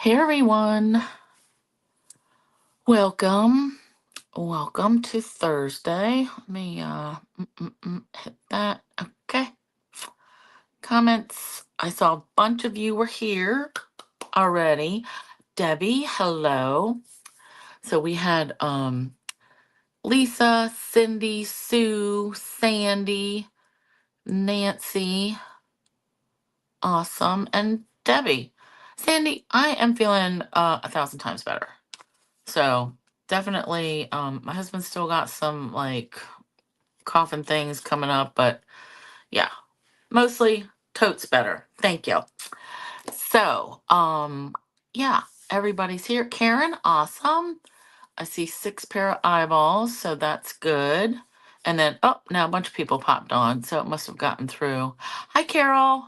Hey everyone, welcome. Welcome to Thursday. Let me hit that. Okay. Comments. I saw a bunch of you were here already. Debbie, hello. So we had Lisa, Cindy, Sue, Sandy, Nancy, awesome, and Debbie. Sandy, I am feeling 1,000 times better. So definitely, my husband's still got some like coughing things coming up, but yeah, mostly totes better. Thank you. So, yeah, everybody's here. Karen, awesome. I see 6 pair of eyeballs, so that's good. And then, oh, now a bunch of people popped on, so it must have gotten through. Hi, Carol.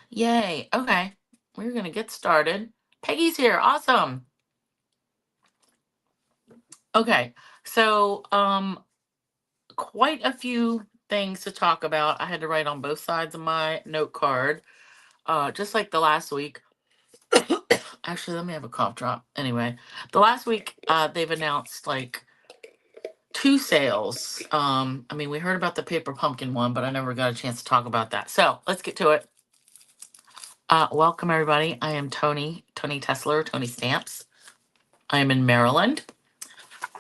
Yay. Okay, we're gonna get started. Peggy's here. Awesome. Okay, so quite a few things to talk about. I had to write on both sides of my note card, just like the last week. Actually, let me have a cough drop. Anyway, the last week they've announced like 2 sales. I mean, we heard about the paper pumpkin one, but I never got a chance to talk about that. So let's get to it. Welcome everybody. I am Tony Tesler, ToniStamps. I am in Maryland.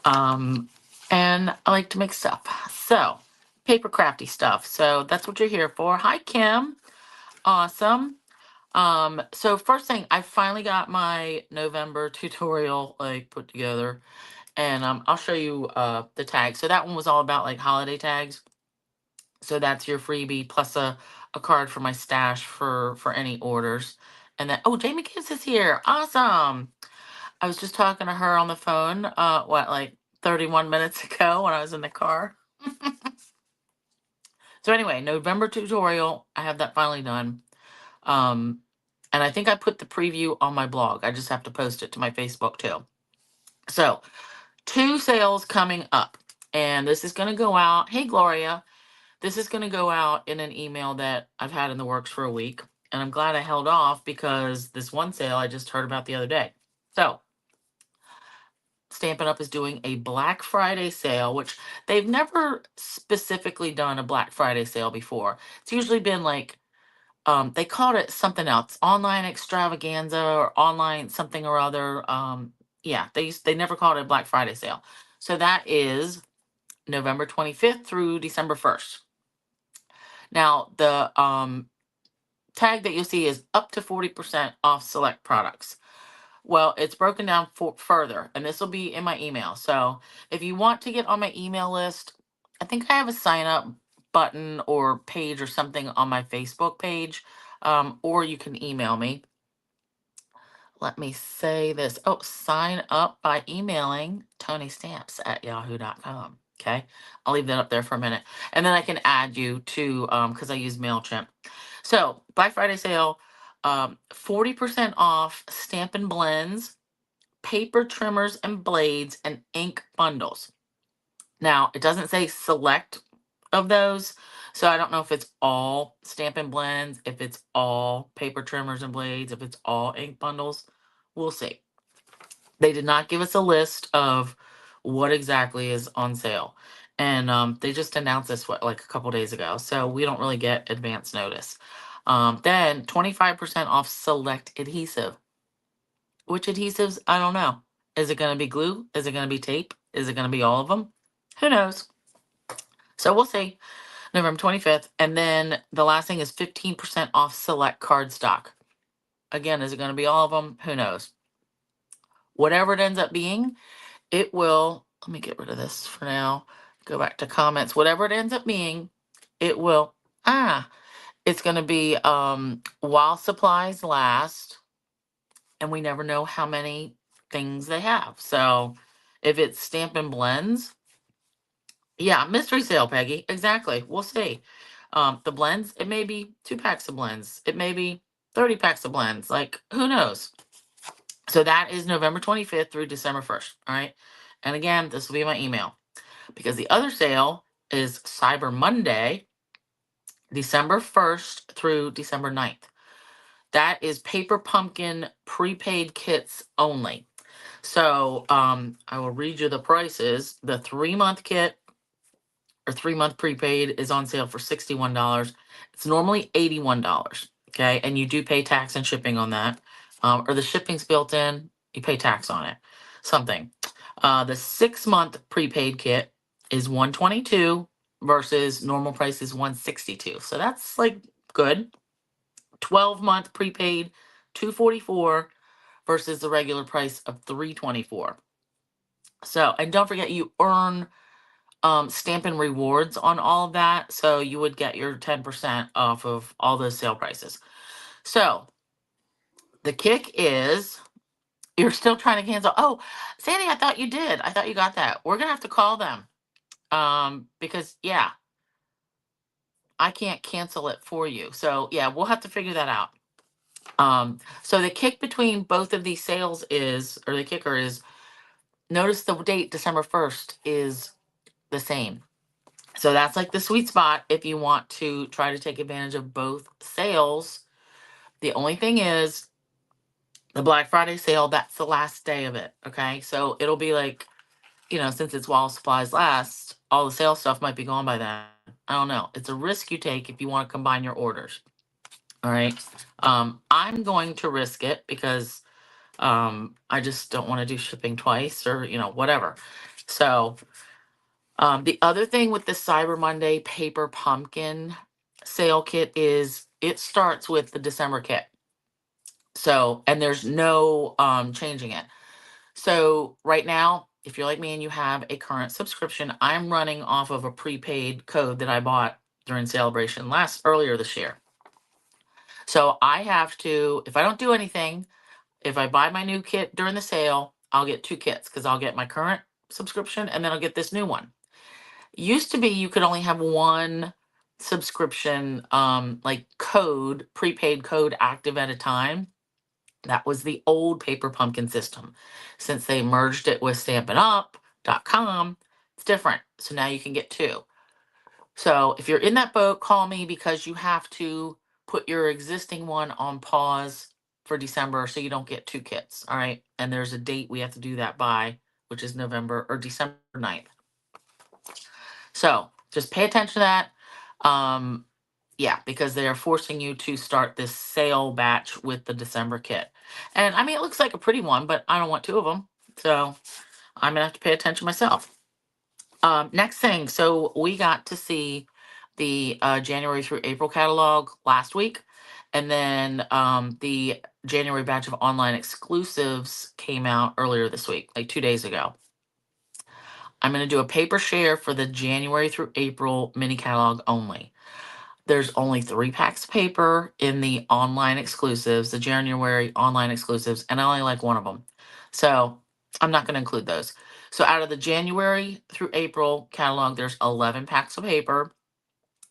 And I like to make stuff. So, paper crafty stuff. So that's what you're here for. Hi, Kim. Awesome. So first thing, I finally got my November tutorial like put together, and I'll show you the tags. So that one was all about like holiday tags. So that's your freebie plus a card for my stash for any orders. And then oh, Jamie Gibbs is here. Awesome. I was just talking to her on the phone, like 31 minutes ago when I was in the car. So anyway, November tutorial, I have that finally done. Um, and I think I put the preview on my blog. I just have to post it to my Facebook too. So 2 sales coming up. And this is going to go out. Hey, Gloria. This is going to go out in an email that I've had in the works for a week. And I'm glad I held off because this one sale I just heard about the other day. So Stampin' Up! Is doing a Black Friday sale, which they've never specifically done a Black Friday sale before. It's usually been like, they called it something else, online extravaganza or online something or other. Yeah, they never called it a Black Friday sale. So that is November 25th through December 1st. Now, the tag that you'll see is up to 40% off select products. Well, it's broken down further, and this will be in my email. So if you want to get on my email list, I think I have a sign up button or page or something on my Facebook page, or you can email me. Let me say this. Oh, sign up by emailing ToniStamps@yahoo.com. Okay. I'll leave that up there for a minute. And then I can add you to, because I use MailChimp. So, Black Friday sale, 40% off Stampin' Blends, paper trimmers and blades, and ink bundles. Now, it doesn't say select of those, so I don't know if it's all Stampin' Blends, if it's all paper trimmers and blades, if it's all ink bundles. We'll see. They did not give us a list of what exactly is on sale. And they just announced this like a couple days ago, so we don't really get advance notice. Then 25% off select adhesive. Which adhesives? I don't know. Is it going to be glue? Is it going to be tape? Is it going to be all of them? Who knows? So we'll see. November 25th. And then the last thing is 15% off select cardstock. Again, is it going to be all of them? Who knows? Whatever it ends up being, it will. Let me get rid of this for now. Go back to comments. Whatever it ends up being, it will. It's going to be while supplies last. And we never know how many things they have. So if it's Stampin' Blends, yeah, mystery sale, Peggy. Exactly. We'll see. The blends, it may be 2 packs of blends. It may be 30 packs of blends. Like, who knows? So that is November 25th through December 1st. All right. And again, this will be my email because the other sale is Cyber Monday, December 1st through December 9th. That is Paper Pumpkin prepaid kits only. So I will read you the prices. The 3 month kit or 3 month prepaid is on sale for $61. It's normally $81. Okay. And you do pay tax and shipping on that. Or the shipping's built in, you pay tax on it. Something. The 6 month prepaid kit is 122 versus normal price is 162. So that's like good. 12 month prepaid 244 versus the regular price of 324. So, and don't forget you earn Stampin' Rewards on all of that. So you would get your 10% off of all those sale prices. So the kick is you're still trying to cancel. Oh, Sandy, I thought you did. I thought you got that. We're gonna have to call them. Because yeah, I can't cancel it for you. So yeah, we'll have to figure that out. So the kick between both of these sales is, or the kicker is, notice the date, December 1st, is the same. So that's like the sweet spot if you want to try to take advantage of both sales. The only thing is the Black Friday sale, that's the last day of it. Okay. So it'll be like, since it's while supplies last, all the sale stuff might be gone by then. I don't know. It's a risk you take if you want to combine your orders. All right. I'm going to risk it because I just don't want to do shipping twice or, whatever. So the other thing with the Cyber Monday Paper Pumpkin sale kit is it starts with the December kit. So, and there's no changing it. So right now, if you're like me and you have a current subscription, I'm running off of a prepaid code that I bought during celebration earlier this year. So I have to, if I don't do anything, if I buy my new kit during the sale, I'll get 2 kits because I'll get my current subscription and then I'll get this new one. Used to be you could only have one subscription like prepaid code active at a time. That was the old Paper Pumpkin system. Since they merged it with stampinup.com, it's different. So now you can get 2. So if you're in that boat, call me because you have to put your existing one on pause for December so you don't get 2 kits. All right. And there's a date we have to do that by, which is November or December 9th. So just pay attention to that. Yeah, because they are forcing you to start this sale batch with the December kit. And I mean, it looks like a pretty one, but I don't want 2 of them. So I'm going to have to pay attention myself. Next thing. So we got to see the January through April catalog last week. And then the January batch of online exclusives came out earlier this week, like 2 days ago. I'm going to do a paper share for the January through April mini catalog only. There's only 3 packs of paper in the online exclusives, the January online exclusives, and I only like one of them. So I'm not going to include those. So out of the January through April catalog, there's 11 packs of paper.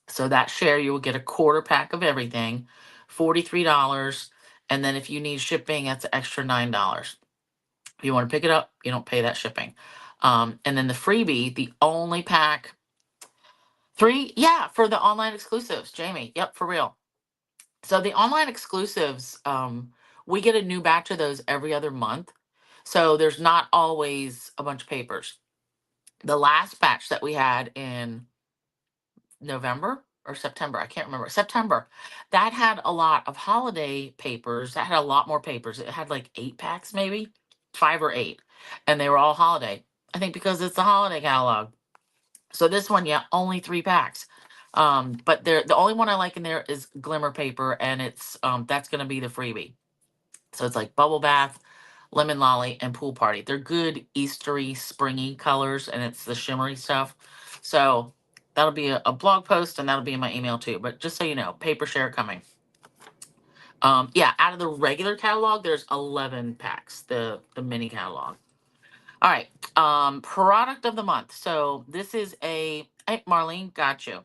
So that share, you will get a quarter pack of everything, $43. And then if you need shipping, that's an extra $9. If you want to pick it up, you don't pay that shipping. And then the freebie, the only pack, 3, yeah, for the online exclusives, Jamie. Yep, for real. So the online exclusives, we get a new batch of those every other month. So there's not always a bunch of papers. The last batch that we had in November or September, I can't remember, September, that had a lot of holiday papers. That had a lot more papers. It had like 8 packs, maybe 5 or 8, and they were all holiday. I think because it's a holiday catalog. So this one, yeah, only 3 packs. But the only one I like in there is Glimmer Paper, and it's that's gonna be the freebie. So it's like Bubble Bath, Lemon Lolly, and Pool Party. They're good Eastery, springy colors, and it's the shimmery stuff. So that'll be a blog post, and that'll be in my email too. But just so you know, paper share coming. Yeah, out of the regular catalog, there's 11 packs, the mini catalog. All right. Product of the month. So this is hey, Marlene, got you.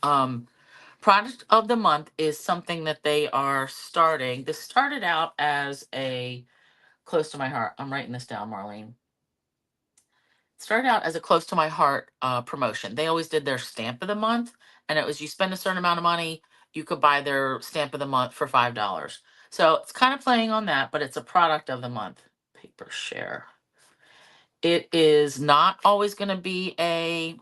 Product of the month is something that they are starting. This started out as a close to my heart. I'm writing this down, Marlene. Started out as a close to my heart promotion. They always did their stamp of the month, and it was you spend a certain amount of money, you could buy their stamp of the month for $5. So it's kind of playing on that, but it's a product of the month. Paper share. It is not always going to be a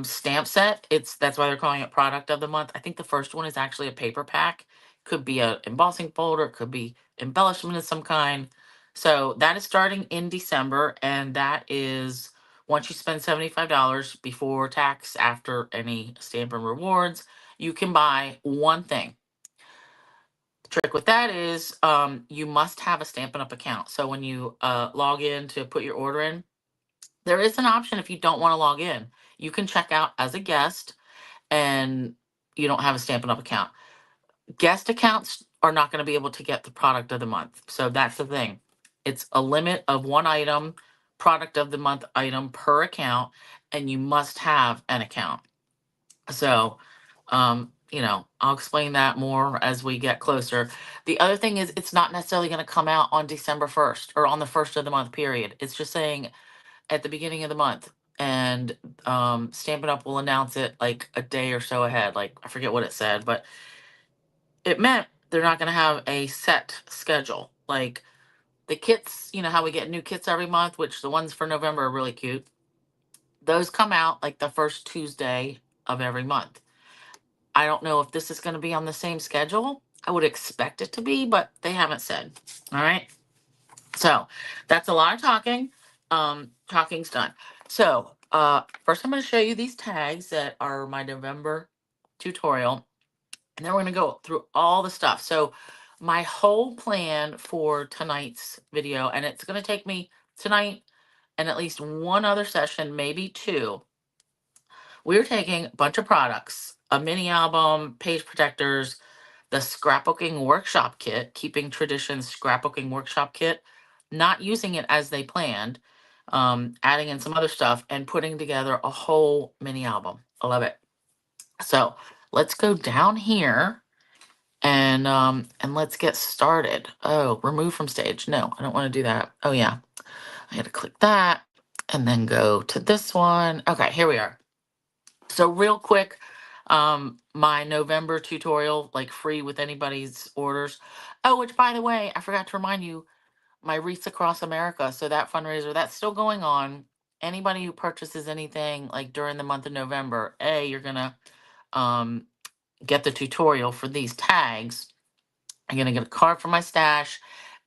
stamp set. That's why they're calling it product of the month. I think the first one is actually a paper pack. Could be a embossing folder, could be embellishment of some kind. So that is starting in December, and that is once you spend $75 before tax, after any stamp and rewards, you can buy one thing. The trick with that is you must have a Stampin' Up account. So when you log in to put your order in, there is an option if you don't want to log in. You can check out as a guest and you don't have a Stampin' Up account. Guest accounts are not going to be able to get the product of the month. So that's the thing. It's a limit of one item, product of the month item per account, and you must have an account. So, I'll explain that more as we get closer. The other thing is, it's not necessarily going to come out on December 1st or on the first of the month period. It's just saying at the beginning of the month. And Stampin' Up will announce it like a day or so ahead. Like, I forget what it said, but it meant they're not going to have a set schedule. Like the kits, how we get new kits every month, which the ones for November are really cute. Those come out like the first Tuesday of every month. I don't know if this is going to be on the same schedule. I would expect it to be, but they haven't said. All right. So that's a lot of talking. Talking's done. So first I'm going to show you these tags that are my November tutorial. And then we're going to go through all the stuff. So my whole plan for tonight's video, and it's going to take me tonight and at least one other session, maybe two. We're taking a bunch of products, a mini album, page protectors, the scrapbooking workshop kit, keeping traditions scrapbooking workshop kit, not using it as they planned, adding in some other stuff and putting together a whole mini album. I love it. So let's go down here and let's get started. Oh, remove from stage. No, I don't want to do that. Oh yeah, I got to click that and then go to this one. Okay, here we are. So real quick, my November tutorial, like free with anybody's orders. Oh, which by the way, I forgot to remind you, my Wreaths Across America. So that fundraiser, that's still going on. Anybody who purchases anything like during the month of November, you're gonna um, get the tutorial for these tags. I'm gonna get a card from my stash,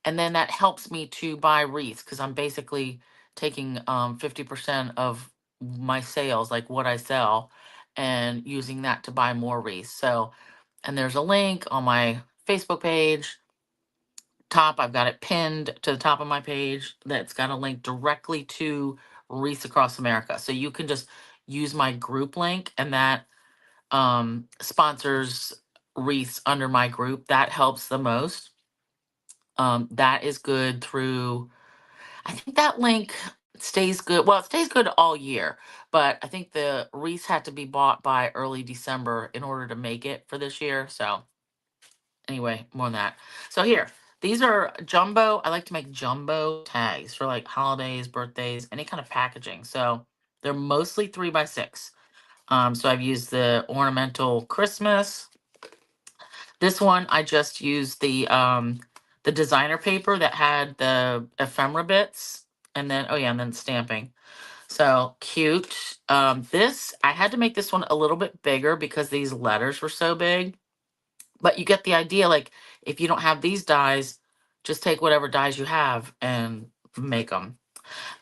and then that helps me to buy wreaths because I'm basically taking 50% of my sales, like what I sell, and using that to buy more wreaths. So, and there's a link on my Facebook page. Top, I've got it pinned to the top of my page that's got a link directly to Wreaths Across America. So you can just use my group link, and that sponsors wreaths under my group. That helps the most. That is good through, I think that link stays good. Well, it stays good all year, but I think the wreaths had to be bought by early December in order to make it for this year. So anyway, more on that. So here, these are jumbo. I like to make jumbo tags for like holidays, birthdays, any kind of packaging. So they're mostly 3x6. So I've used the ornamental Christmas. This one I just used the designer paper that had the ephemera bits, and then and then stamping. So cute. This I had to make this one a little bit bigger because these letters were so big. But you get the idea. Like if you don't have these dies, just take whatever dies you have and make them.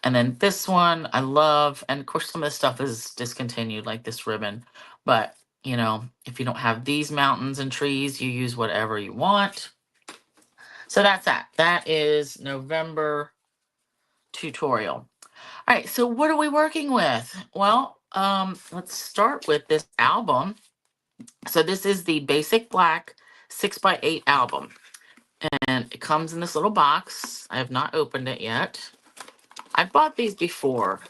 And then this one I love, and of course some of this stuff is discontinued, like this ribbon. But if you don't have these mountains and trees, you use whatever you want. So that's that. That is November tutorial. All right, so what are we working with? Well, let's start with this album. So this is the Basic Black 6x8 album. And it comes in this little box. I have not opened it yet. I've bought these before.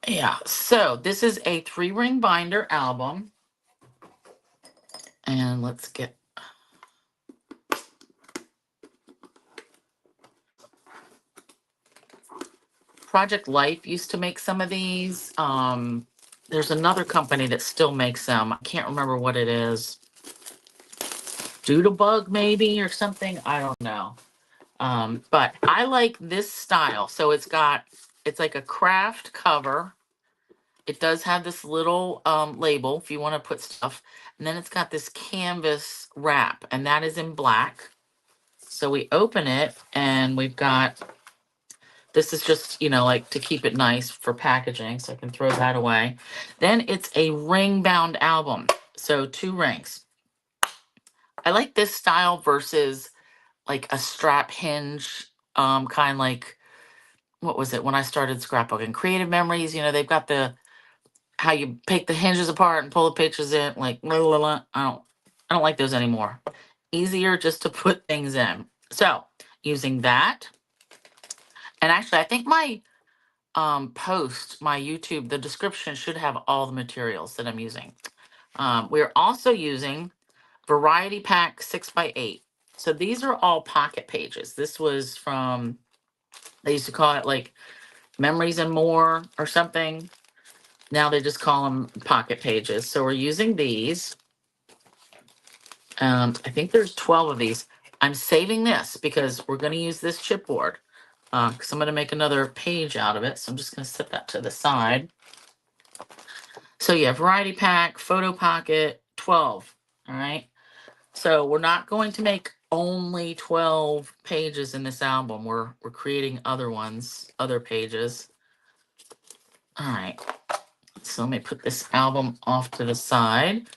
Yeah, so this is a 3-ring binder album. And let's get Project Life used to make some of these. There's another company that still makes them. I can't remember what it is. Doodlebug maybe or something. I don't know. But I like this style. So it's like a craft cover. It does have this little label if you want to put stuff. And then it's got this canvas wrap, and that is in black. So we open it, and we've got, this is just, like to keep it nice for packaging, so I can throw that away. Then it's a ring bound album. So 2 rings. I like this style versus like a strap hinge, kind, like, what was it when I started scrapbooking? Creative Memories, they've got the, how you take the hinges apart and pull the pictures in, like, la, la, la. I don't like those anymore. Easier just to put things in. So using that, and actually I think my post, my YouTube, the description should have all the materials that I'm using. We're also using Variety Pack 6x8. So these are all pocket pages. This was from, they used to call it like Memories and More or something. Now they just call them pocket pages. So we're using these. I think there's 12 of these. I'm saving this because we're going to use this chipboard, because I'm going to make another page out of it. So I'm just going to set that to the side. So yeah, Variety Pack, Photo Pocket, 12. All right. So we're not going to make only 12 pages in this album. We're creating other ones, other pages. All right. So let me put this album off to the side.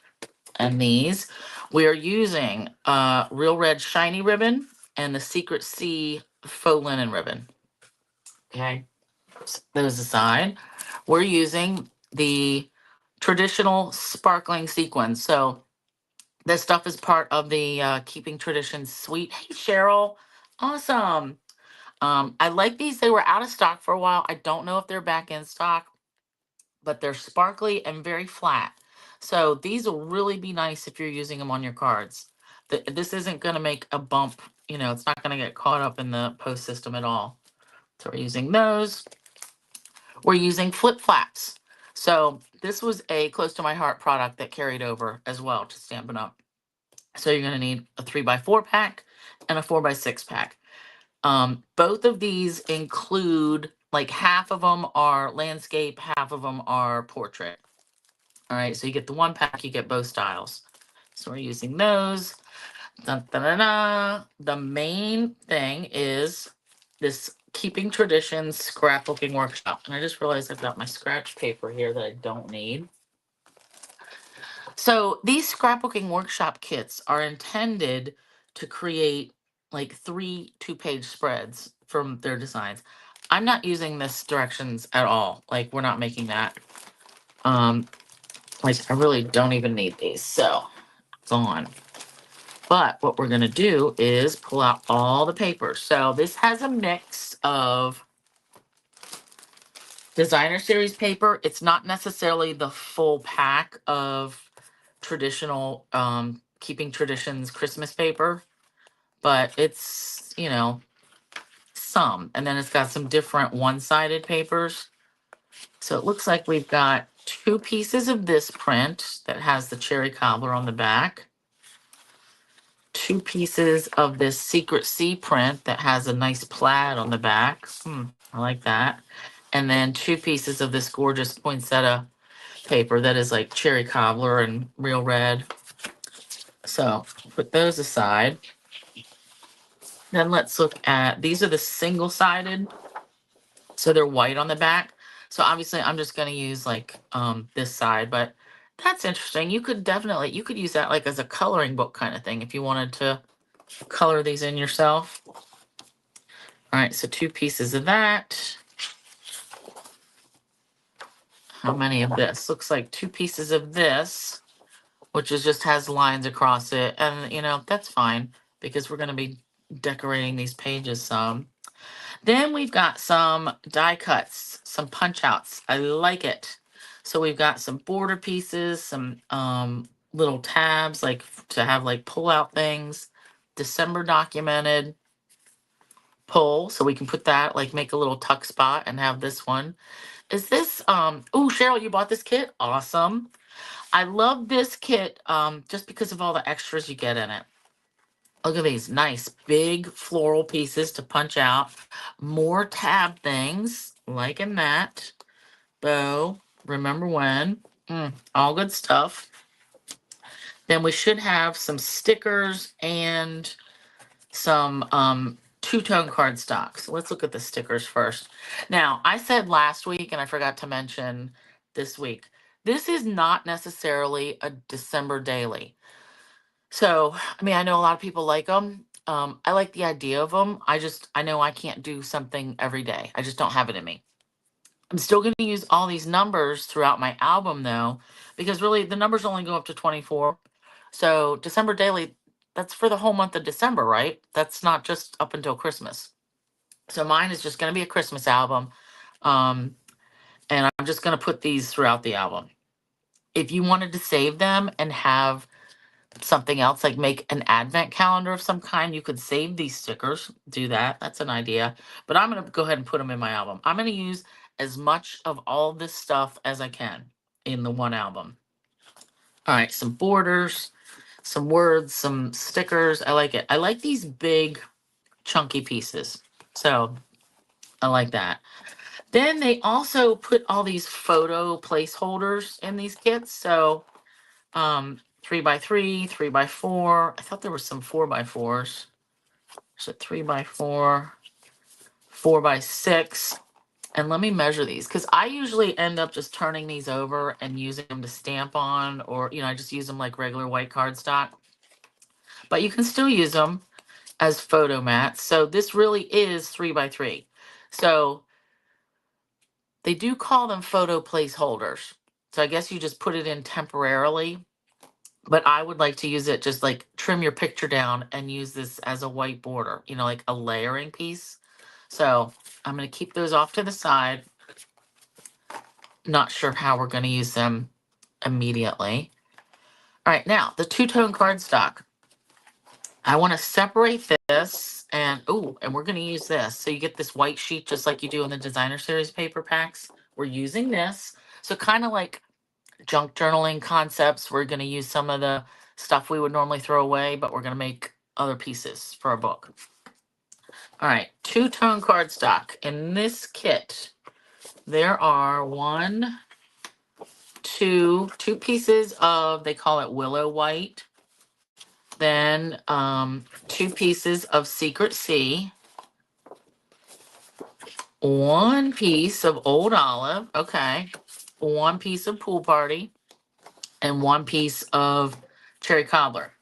And these, we are using Real Red Shiny Ribbon and the Secret Sea Faux Linen Ribbon. Okay. Those aside, we're using the traditional sparkling sequins. So this stuff is part of the Keeping Traditions suite. Hey, Cheryl. Awesome. I like these. They were out of stock for a while. I don't know if they're back in stock, but they're sparkly and very flat. So these will really be nice if you're using them on your cards. This isn't going to make a bump. It's not going to get caught up in the post system at all. So we're using those. We're using flip flaps. So this was a close to my heart product that carried over as well to Stampin' Up. So you're going to need a 3x4 pack and a 4x6 pack. Both of these include, like, half of them are landscape, half of them are portrait. All right, so you get the 1 pack, you get both styles. So we're using those. Dun, dun, dun, dun. The main thing is this Keeping Traditions scrapbooking workshop. And I just realized I've got my scratch paper here that I don't need. So these scrapbooking workshop kits are intended to create like 3 2-page spreads from their designs. I'm not using this directions at all. Like, we're not making that. Like, I really don't even need these. So it's on. But what we're going to do is pull out all the papers. So this has a mix of designer series paper. It's not necessarily the full pack of traditional Keeping Traditions Christmas paper, but it's, some. And then it's got some different one-sided papers. So it looks like we've got 2 pieces of this print that has the cherry cobbler on the back. 2 pieces of this Secret Sea print that has a nice plaid on the back. I like that. And then 2 pieces of this gorgeous poinsettia paper that is like cherry cobbler and real red. So put those aside. Then let's look at, these are the single-sided. So they're white on the back. So obviously I'm just going to use like this side, but that's interesting. You could use that like as a coloring book kind of thing if you wanted to color these in yourself. All right, so 2 pieces of that. How many of this? Looks like 2 pieces of this, which just has lines across it. And, that's fine because we're going to be decorating these pages some. Then we've got some die cuts, some punch outs. I like it. So we've got some border pieces, some little tabs, like to have like pull out things, December documented pull. So we can put that, like make a little tuck spot and have this one. Is this, oh, Cheryl, you bought this kit? Awesome. I love this kit just because of all the extras you get in it. Look at these nice big floral pieces to punch out. More tab things, liking that. Bow, remember when? All good stuff. Then we should have some stickers and some two-tone cardstock. So let's look at the stickers first. Now, I said last week, and I forgot to mention this week, this is not necessarily a December daily. So, I mean, I know a lot of people like them. I like the idea of them. I know I can't do something every day. I just don't have it in me. I'm still going to use all these numbers throughout my album, though, because really the numbers only go up to 24. So, December daily, that's for the whole month of December, right? That's not just up until Christmas. So, mine is just going to be a Christmas album. Um, and I'm just going to put these throughout the album. If you wanted to save them and have something else, like make an advent calendar of some kind, you could save these stickers, do that. That's an idea. But I'm going to go ahead and put them in my album. I'm going to use as much of all this stuff as I can in the one album. All right, some borders, some words, some stickers. I like it. I like these big chunky pieces. So I like that. Then they also put all these photo placeholders in these kits. So 3x3, 3x4. I thought there were some 4x4s. So 3x4, 4x6. And let me measure these because I usually end up just turning these over and using them to stamp on, or, I just use them like regular white cardstock. But you can still use them as photo mats. So this really is 3x3. So they do call them photo placeholders. So I guess you just put it in temporarily. But I would like to use it, just like trim your picture down and use this as a white border, like a layering piece. So I'm going to keep those off to the side. Not sure how we're going to use them immediately. All right, now the two-tone cardstock. I want to separate this and we're going to use this. So you get this white sheet just like you do in the designer series paper packs. We're using this. So kind of like junk journaling concepts. We're going to use some of the stuff we would normally throw away, but we're going to make other pieces for our book. All right, two-tone cardstock. In this kit, there are two pieces of, they call it willow white. Then two pieces of Secret Sea. One piece of Old Olive. Okay. One piece of Pool Party. And one piece of Cherry Cobbler.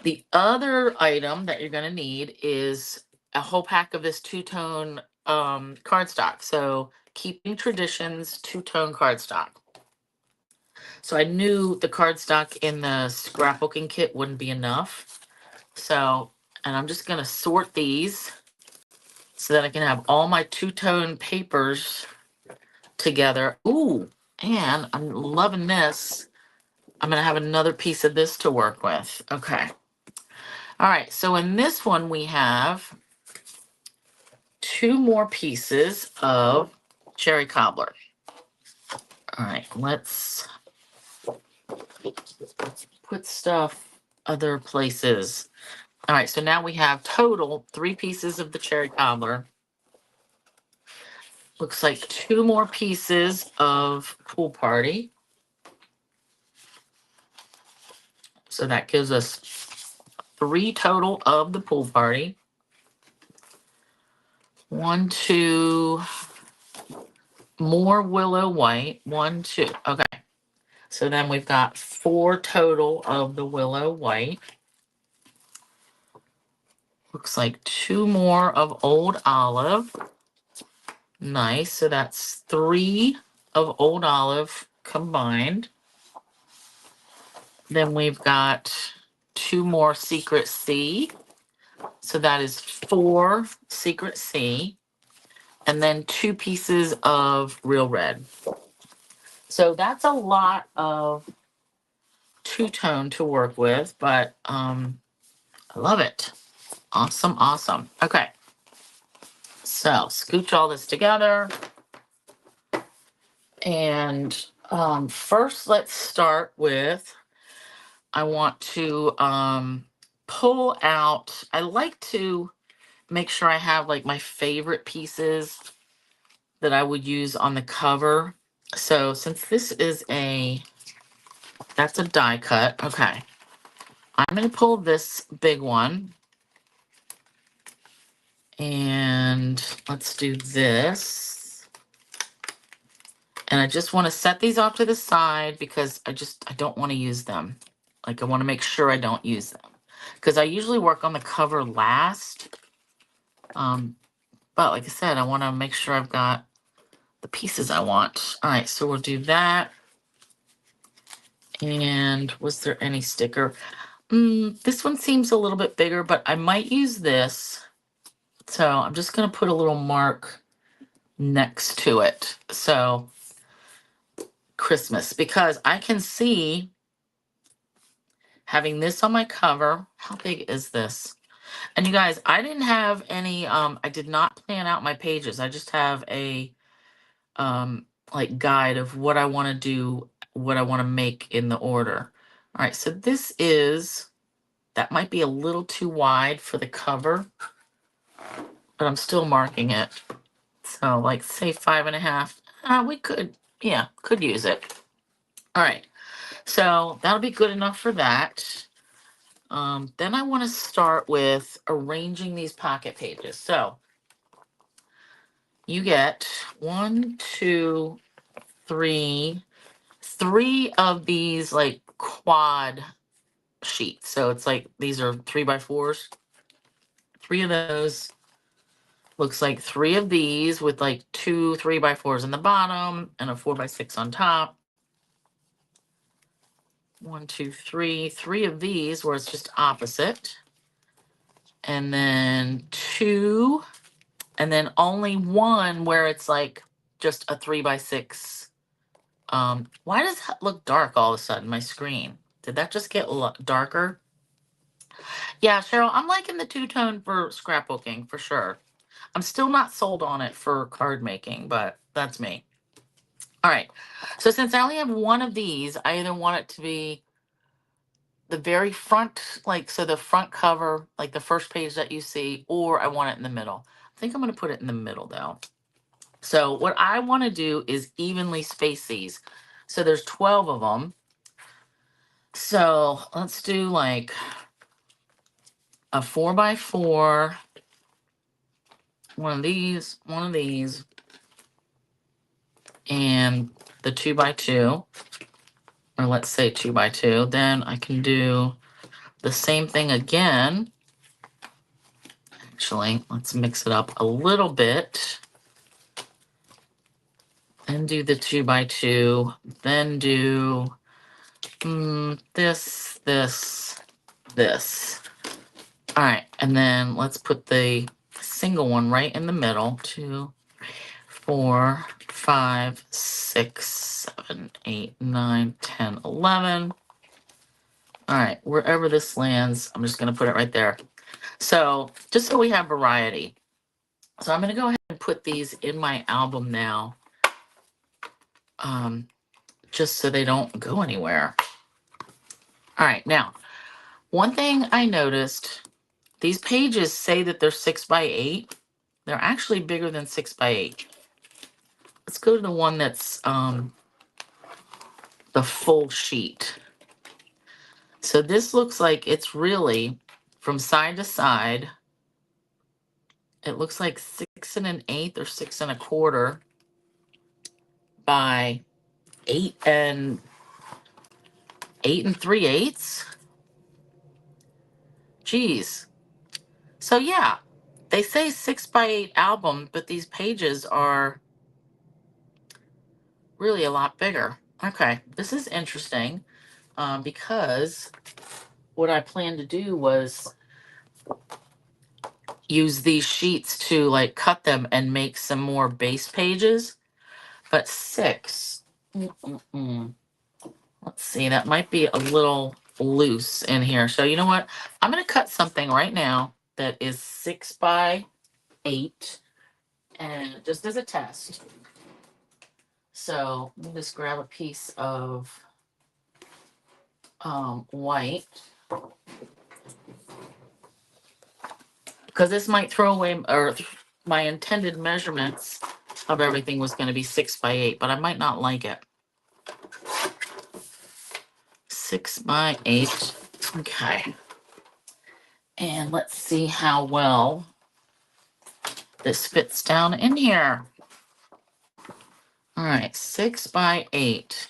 The other item that you're going to need is a whole pack of this two-tone cardstock. So Keeping Traditions two-tone cardstock. So I knew the cardstock in the scrapbooking kit wouldn't be enough. So, and I'm just going to sort these so that I can have all my two-tone papers together. Ooh, and I'm loving this. I'm going to have another piece of this to work with. Okay. All right, so in this one we have two more pieces of Cherry Cobbler. All right, let's put stuff other places. All right, so now we have total 3 pieces of the Cherry Cobbler. Looks like 2 more pieces of Pool Party. So that gives us 3 total of the Pool Party. 1, 2 more Willow White. 1, 2. Okay. So then we've got 4 total of the Willow White. Looks like 2 more of Old Olive. Nice. So that's 3 of Old Olive combined. Then we've got 2 more Secret Sea. So that is 4 Secret Sea. And then 2 pieces of Real Red. So that's a lot of two-tone to work with, but I love it. Awesome, awesome. Okay. So scooch all this together. And first, let's start with, I want to pull out, I like to make sure I have like my favorite pieces that I would use on the cover. So since this is that's a die cut, okay. I'm going to pull this big one. And let's do this. And I just want to set these off to the side because I don't want to use them. Like, I want to make sure I don't use them. Because I usually work on the cover last. But like I said, I want to make sure I've got the pieces I want. All right, so we'll do that. And was there any sticker? This one seems a little bit bigger, but I might use this. So I'm just going to put a little mark next to it. So Christmas, because I can see having this on my cover. How big is this? And you guys, I didn't have any, I did not plan out my pages. I just have a like guide of what I want to do, what I want to make in the order. All right, so that might be a little too wide for the cover, but I'm still marking it. So like say 5.5. We could, yeah, could use it. All right, so that'll be good enough for that. Then I want to start with arranging these pocket pages. So you get 1, 2, 3, 3 of these like quad sheets. So it's like these are 3x4s. 3 of those. Looks like 3 of these with like 2 3x4s in the bottom and a 4x6 on top. 1, 2, 3. 3 of these where it's just opposite. And then 2. And then only 1 where it's like just a 3x6. Why does it look dark all of a sudden, my screen? Did that just get darker? Yeah, Cheryl, I'm liking the two-tone for scrapbooking for sure. I'm still not sold on it for card making, but that's me. All right. So since I only have 1 of these, I either want it to be the very front, like, so the front cover, like the first page that you see, or I want it in the middle. I think I'm going to put it in the middle though. So what I want to do is evenly space these. So there's 12 of them. So let's do like a 4x4, one of these, and the 2x2, or let's say 2x2. Then I can do the same thing again. Actually, let's mix it up a little bit. Then do the 2x2. Then do this. All right, and then let's put the single one right in the middle. 2, 4, 5, 6, 7, 8, 9, 10, 11. All right, wherever this lands, I'm just going to put it right there. So just so we have variety. So I'm going to go ahead and put these in my album now, just so they don't go anywhere. All right, now, one thing I noticed, these pages say that they're 6x8. They're actually bigger than 6x8. Let's go to the one that's the full sheet. So this looks like it's really from side to side. It looks like 6 1/8 or 6 1/4 by 8 3/8. Geez. So yeah, they say 6x8 album, but these pages are really a lot bigger. Okay, this is interesting because what I planned to do was use these sheets to like cut them and make some more base pages. But 6, let's see, that might be a little loose in here. So you know what? I'm going to cut something right now that is 6x8, and just as a test. So let me just grab a piece of white, because this might throw away, or my intended measurements of everything was going to be 6 by 8, but I might not like it. 6 by 8. Okay. And let's see how well this fits down in here. All right, 6 by 8.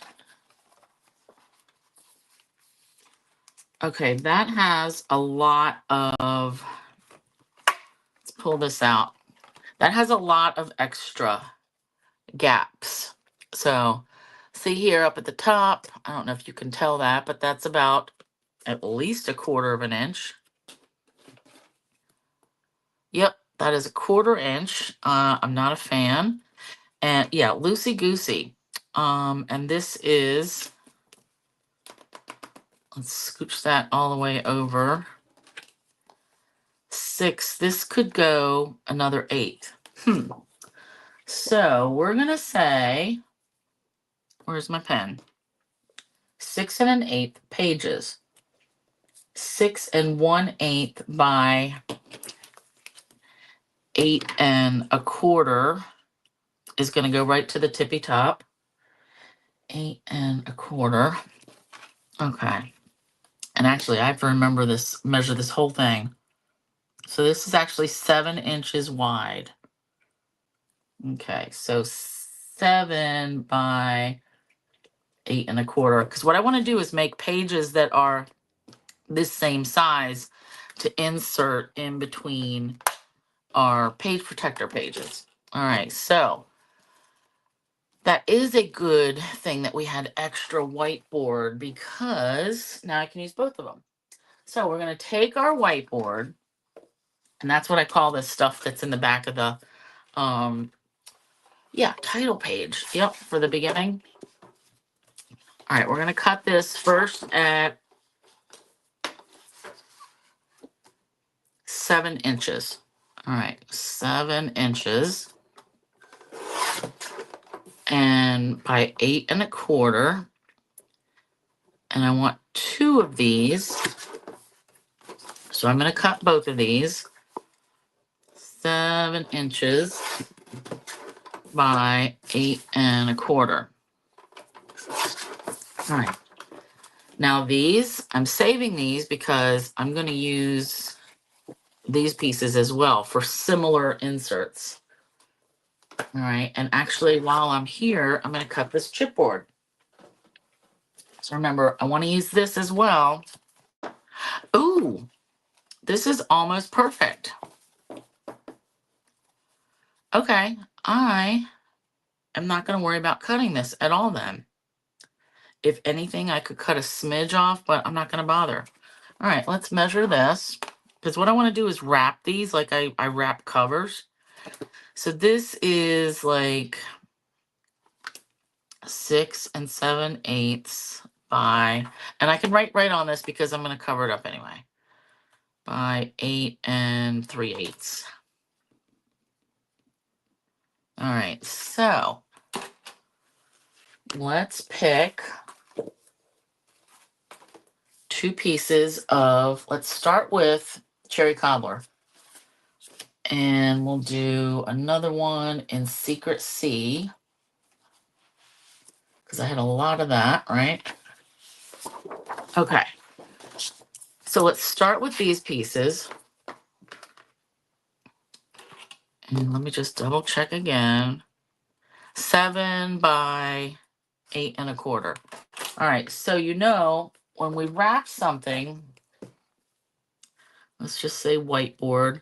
Okay, that has a lot of, let's pull this out. That has a lot of extra gaps. So see here up at the top, I don't know if you can tell that, but that's about at least 1/4 of an inch. Yep, that is 1/4 inch. I'm not a fan. And yeah, loosey-goosey. And this is, let's scooch that all the way over. 6, this could go another 8. So we're gonna say, where's my pen? 6 1/8 pages. 6 1/8 by 8 1/4 is gonna go right to the tippy top. 8 1/4. Okay. And actually I have to remember this, measure this whole thing. So this is actually 7 inches wide. Okay, so 7 by 8 1/4. Because what I want to do is make pages that are this same size to insert in between our page protector pages. All right, so that is a good thing that we had extra whiteboard, because now I can use both of them. So we're going to take our whiteboard, and that's what I call this stuff that's in the back of the title page. Yep, for the beginning. All right, we're going to cut this first at 7 inches. All right, 7 inches. And by 8 1/4. And I want 2 of these. So I'm going to cut both of these. 7 inches by 8 1/4. All right. Now these, I'm saving these because I'm going to use these pieces as well for similar inserts. All right. And actually, while I'm here, I'm going to cut this chipboard. So remember, I want to use this as well. Ooh, this is almost perfect. Okay, I am not going to worry about cutting this at all then. If anything, I could cut a smidge off, but I'm not going to bother. All right, let's measure this, because what I want to do is wrap these like I wrap covers. So this is like 6 7/8 by, and I can write right on this because I'm going to cover it up anyway, by 8 3/8. All right, so let's pick 2 pieces of, let's start with cherry cobbler. And we'll do another one in Secret C, because I had a lot of that, right? Okay. So let's start with these pieces. And let me just double check again. 7 by 8 1/4. All right, so when we wrap something, let's just say whiteboard,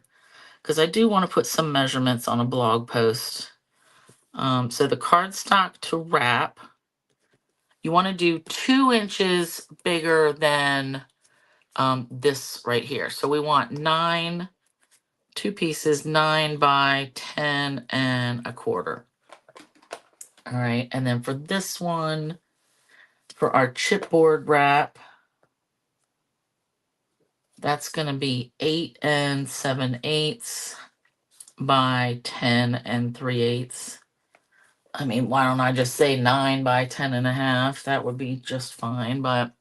because I do want to put some measurements on a blog post. So the cardstock to wrap, you want to do 2 inches bigger than this right here. So we want 2 pieces, 9 by 10 1/4. All right, and then for this one, for our chipboard wrap, that's going to be 8 7/8 by 10 3/8. I mean, why don't I just say 9 by 10.5? That would be just fine, but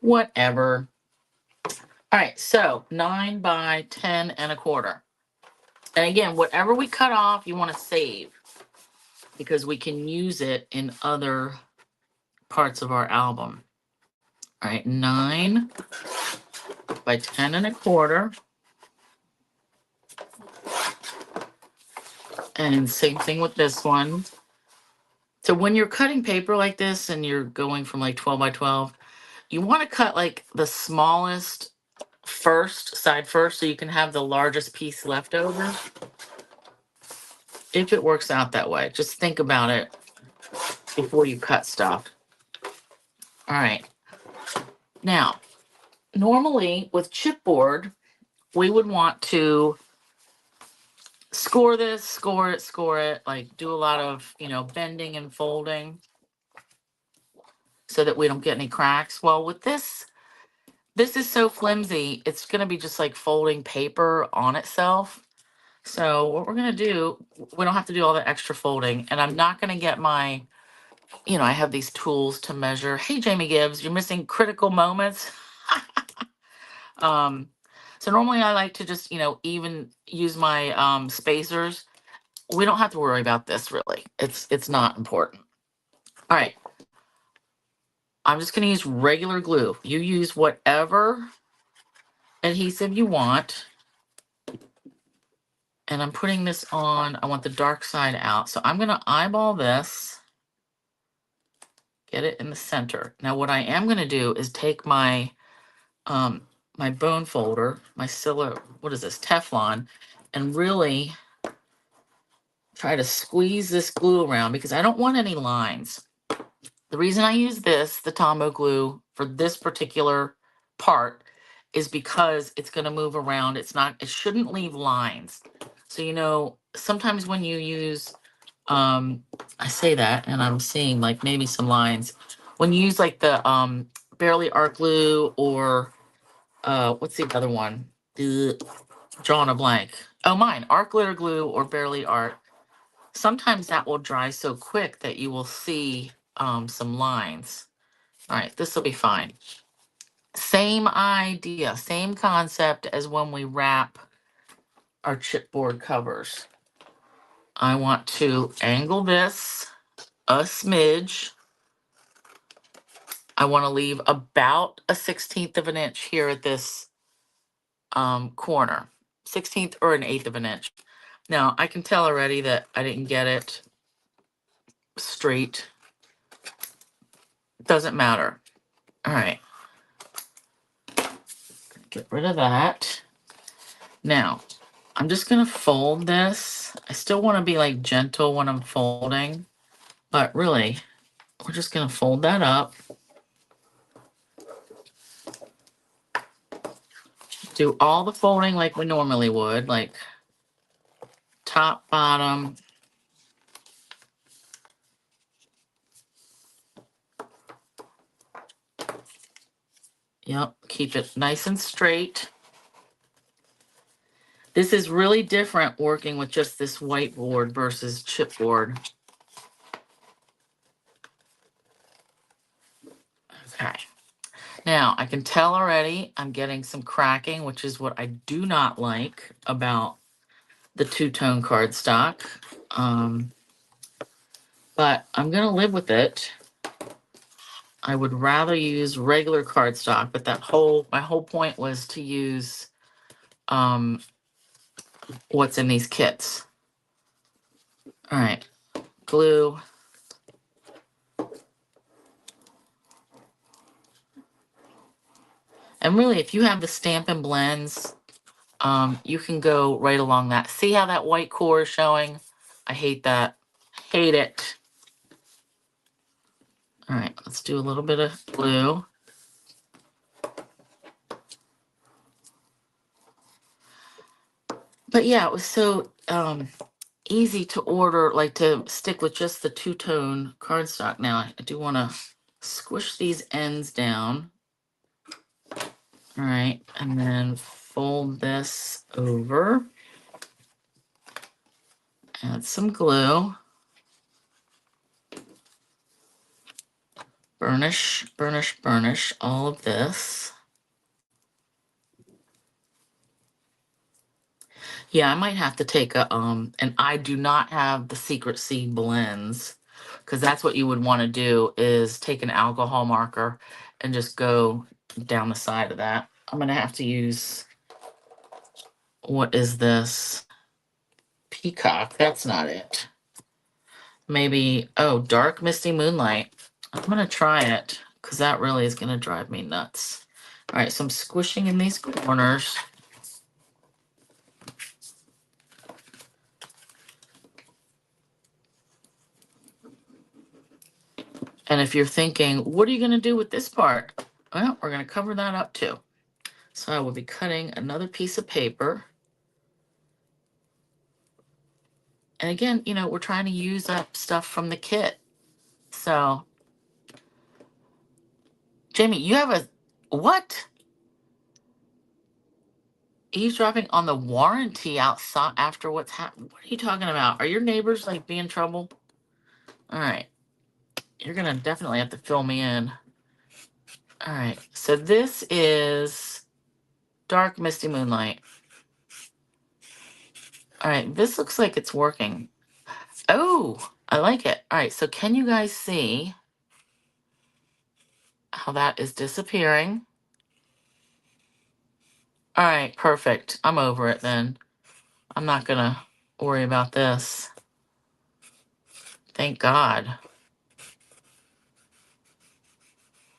whatever. All right, so 9 by 10.25. And again, whatever we cut off, you want to save because we can use it in other parts of our album. All right, 9 by 10.25. And same thing with this one. So when you're cutting paper like this and you're going from like 12 by 12, you want to cut like the smallest side first, so you can have the largest piece left over. If it works out that way, just think about it before you cut stuff. All right. Now, normally with chipboard, we would want to score this, score it, like do a lot of, bending and folding so that we don't get any cracks. Well, with this is so flimsy, it's going to be just like folding paper on itself. So what we're going to do, we don't have to do all the extra folding. And I'm not going to get my, I have these tools to measure. Hey, Jamie Gibbs, you're missing critical moments. So normally I like to just, even use my spacers. We don't have to worry about this really. It's not important. All right. I'm just going to use regular glue. You use whatever adhesive you want. And I'm putting this on. I want the dark side out. So I'm going to eyeball this. Get it in the center. Now what I am going to do is take my my bone folder, my what is this, Teflon, and really try to squeeze this glue around because I don't want any lines. The reason I use this, the Tombow glue, for this particular part is because it's going to move around. It shouldn't leave lines. So, sometimes when you use, I say that and I'm seeing like maybe some lines. When you use like the Barely Art glue or what's the other one? Drawing a blank. Oh, mine, Art Glitter Glue or Barely Art. Sometimes that will dry so quick that you will see some lines. All right, this will be fine. Same idea, same concept as when we wrap our chipboard covers. I want to angle this a smidge. I want to leave about a 1/16 of an inch here at this corner. 1/16 or an 1/8 of an inch. Now, I can tell already that I didn't get it straight. Doesn't matter. All right. Get rid of that. Now, I'm just going to fold this. I still want to be like gentle when I'm folding, but really, we're just going to fold that up. Do all the folding like we normally would, like top, bottom. Yep, keep it nice and straight. This is really different working with just this whiteboard versus chipboard. Okay. Now, I can tell already I'm getting some cracking, which is what I do not like about the two-tone cardstock. But I'm going to live with it. I would rather use regular cardstock, but my whole point was to use what's in these kits. All right, glue. And really, if you have the Stampin' Blends, you can go right along that. See how that white core is showing? I hate that. Hate it. All right, let's do a little bit of glue. But yeah, it was so easy to order, like to stick with just the two-tone cardstock. Now, I do want to squish these ends down. All right, and then fold this over. Add some glue. burnish, burnish, burnish all of this. Yeah, I might have to take a, and I do not have the Secret Seed blends, because that's what you would want to do is take an alcohol marker and just go down the side of that. I'm going to have to use, what is this? Peacock. That's not it. Maybe, oh, Dark Misty Moonlight. I'm going to try it because that really is going to drive me nuts. All right, so I'm squishing in these corners. And if you're thinking, what are you going to do with this part? Well, we're going to cover that up too. So I will be cutting another piece of paper. And again, you know, we're trying to use up stuff from the kit. So, Jamie, you have a, what? Eavesdropping on the warranty outside after what's happened? What are you talking about? Are your neighbors like being in trouble? All right. You're going to definitely have to fill me in. All right. So this is Dark Misty Moonlight. All right. This looks like it's working. Oh, I like it. All right. So can you guys see how that is disappearing? All right. Perfect. I'm over it then. I'm not going to worry about this. Thank God.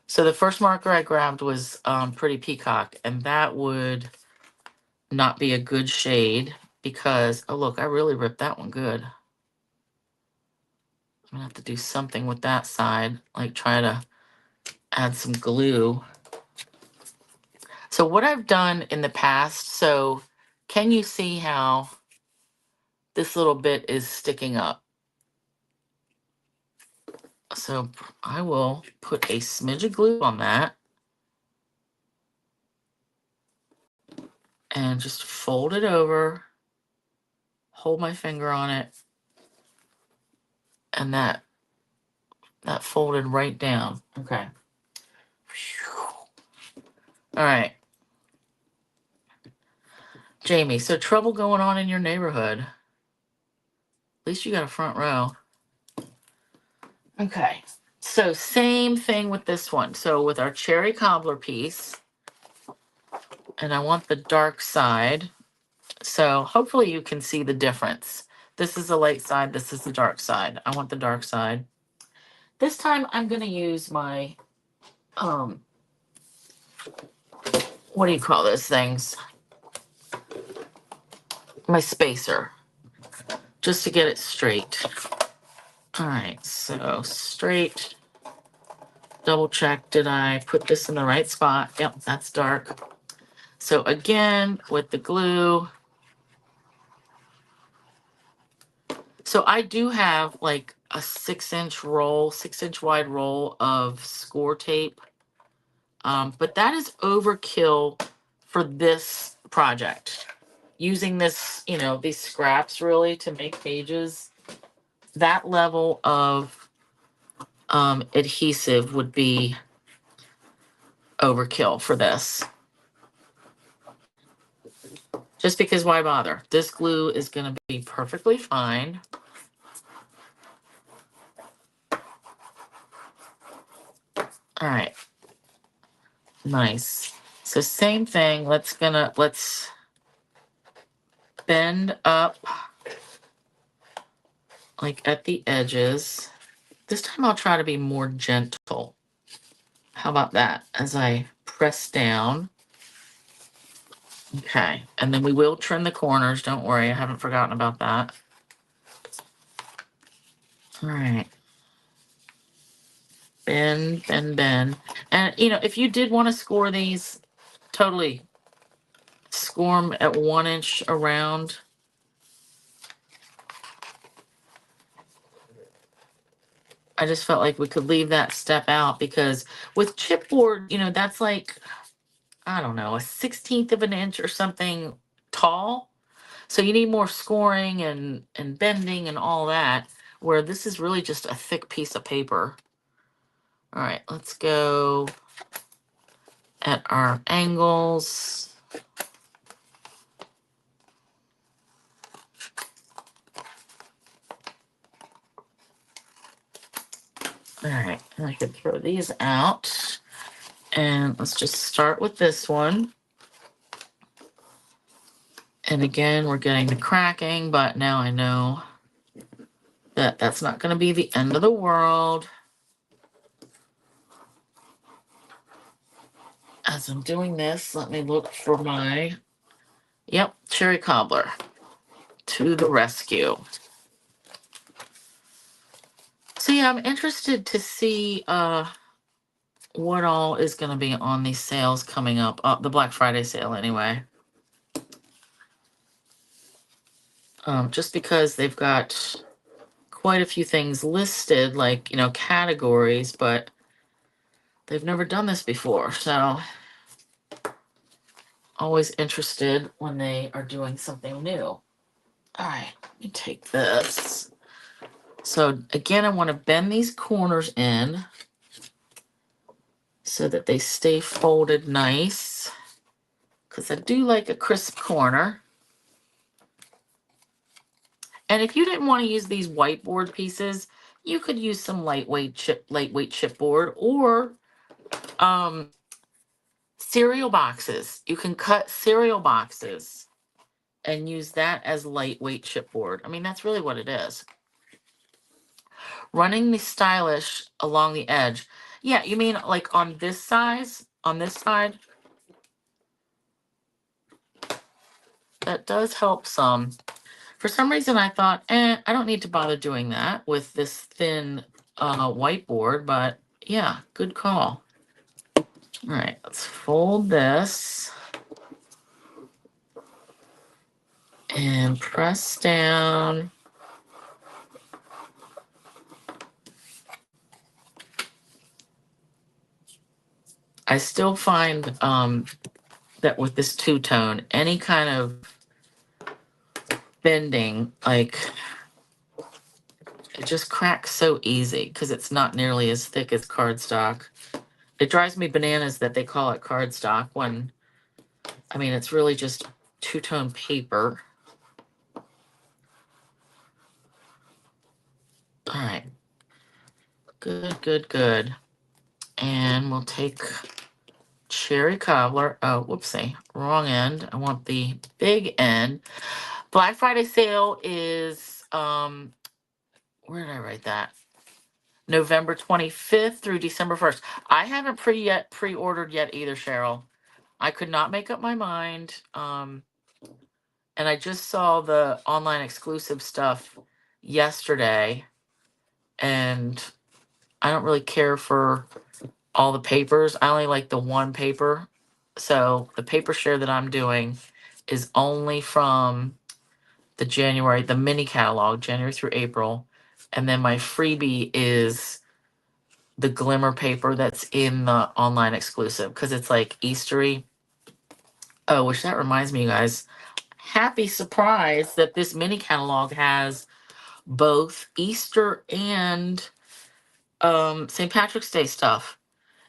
So the first marker I grabbed was Pretty Peacock, and that would not be a good shade because, oh look, I really ripped that one good. I'm gonna have to do something with that side, like try to add some glue. So what I've done in the past, so can you see how this little bit is sticking up? So I will put a smidge of glue on that and just fold it over, hold my finger on it, and that folded right down. Okay. All right. Jamie, so trouble going on in your neighborhood. At least you got a front row. Okay. So same thing with this one. So with our cherry cobbler piece, and I want the dark side. So hopefully you can see the difference. This is the light side. This is the dark side. I want the dark side. This time I'm going to use my, what do you call those things? My spacer, just to get it straight. All right, so straight. Double check, did I put this in the right spot? Yep, that's dark. So again, with the glue. So I do have like a 6-inch roll, 6-inch wide roll of score tape. But that is overkill for this project. Using this, you know, these scraps really to make pages, that level of adhesive would be overkill for this. Just because why bother? This glue is going to be perfectly fine. All right. Nice. So same thing. Let's bend up like at the edges. This time I'll try to be more gentle. How about that? As I press down. Okay. And then we will trim the corners. Don't worry. I haven't forgotten about that. All right. Bend, bend, bend. And, you know, if you did want to score these, totally score them at 1 inch around. I just felt like we could leave that step out because with chipboard, you know, that's like, I don't know, a 1/16 of an inch or something tall. So you need more scoring and bending and all that, where this is really just a thick piece of paper. All right, let's go at our angles. All right, and I can throw these out. And let's just start with this one. And again, we're getting the cracking, but now I know that that's not going to be the end of the world. As I'm doing this, let me look for my, yep, cherry cobbler to the rescue. So yeah, I'm interested to see what all is going to be on these sales coming up, the Black Friday sale anyway. Just because they've got quite a few things listed, like, you know, categories, but they've never done this before. So always interested when they are doing something new. All right, let me take this. So again, I want to bend these corners in so that they stay folded nice, because I do like a crisp corner. And if you didn't want to use these whiteboard pieces, you could use some lightweight chipboard or cereal boxes. You can cut cereal boxes and use that as lightweight chipboard. I mean, that's really what it is. Running the stylish along the edge. Yeah, you mean like on this size, on this side? That does help some. For some reason, I thought, I don't need to bother doing that with this thin whiteboard, but yeah, good call. All right, let's fold this and press down. I still find that with this two-tone, any kind of bending, like, it just cracks so easy because it's not nearly as thick as cardstock. It drives me bananas that they call it cardstock when, I mean, it's really just two-tone paper. All right. Good, good, good. And we'll take cherry cobbler. Oh, whoopsie, wrong end. I want the big end. Black Friday sale is, where did I write that? November 25th through December 1st. I haven't pre-ordered yet either, Cheryl. I could not make up my mind. And I just saw the online exclusive stuff yesterday, and I don't really care for all the papers. I only like the one paper. So the paper share that I'm doing is only from the mini catalog, January through April. And then my freebie is the glimmer paper that's in the online exclusive because it's like Eastery. Oh, which that reminds me, you guys. Happy surprise that this mini catalog has both Easter and St. Patrick's Day stuff.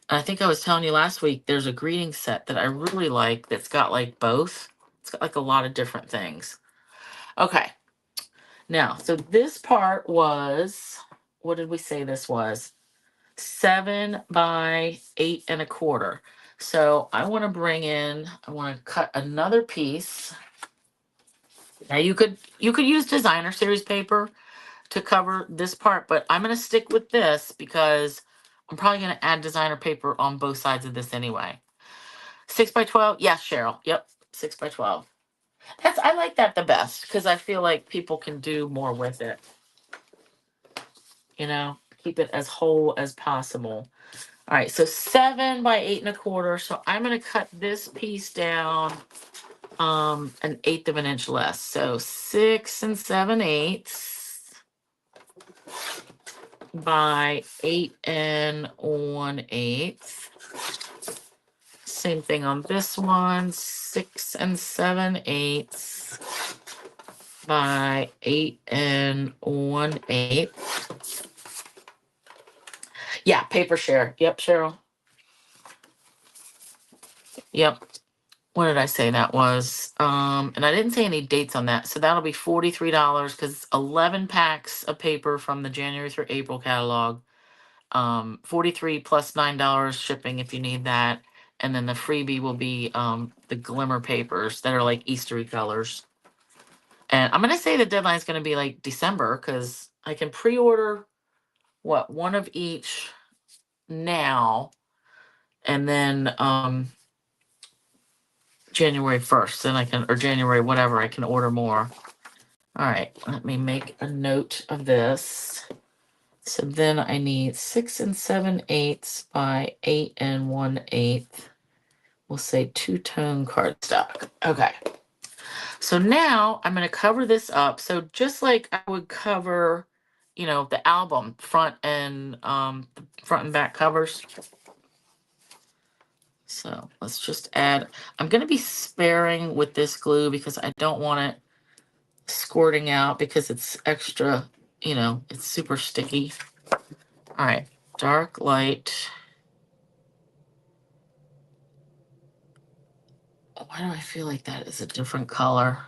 And I think I was telling you last week, there's a greeting set that I really like that's got like both. It's got like a lot of different things. Okay. Now, so this part was, what did we say this was? 7 by 8 1/4. So I want to cut another piece. Now you could use designer series paper to cover this part, but I'm going to stick with this because I'm probably going to add designer paper on both sides of this anyway. 6 by 12. Yes, Cheryl. Yep. 6 by 12. I like that the best because I feel like people can do more with it. You know, keep it as whole as possible. All right, so 7 by 8 1/4. So I'm going to cut this piece down 1/8 of an inch less. So 6 7/8 by 8 1/8. Same thing on this one. 6 7/8 by 8 1/8. Yeah, paper share. Yep, Cheryl. Yep. What did I say that was? And I didn't say any dates on that. So that'll be $43 because it's 11 packs of paper from the January through April catalog. 43 plus $9 shipping if you need that. And then the freebie will be the glimmer papers that are like Eastery colors. And I'm gonna say the deadline is gonna be like December because I can pre-order one of each now, and then January 1st, then I can, or January whatever, I can order more. All right, let me make a note of this. So then I need 6 7/8 by 8 1/8. We'll say two-tone cardstock. Okay. So now I'm going to cover this up. So just like I would cover, the album front and back covers. So let's just add. I'm going to be sparing with this glue because I don't want it squirting out because it's extra, it's super sticky. All right, dark, light. Why do I feel like that is a different color?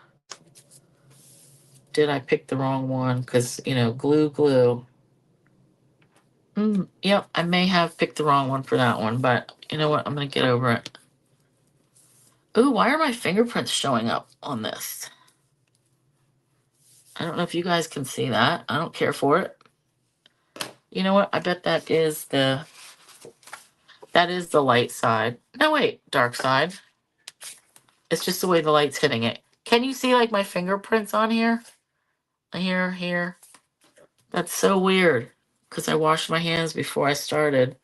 Did I pick the wrong one? Because, glue. Yep, I may have picked the wrong one for that one, but you know what? I'm going to get over it. Ooh, why are my fingerprints showing up on this? I don't know if you guys can see that. I don't care for it. You know what? I bet that is the light side. No, wait, dark side. It's just the way the light's hitting it. Can you see like my fingerprints on here? Here. That's so weird because I washed my hands before I started.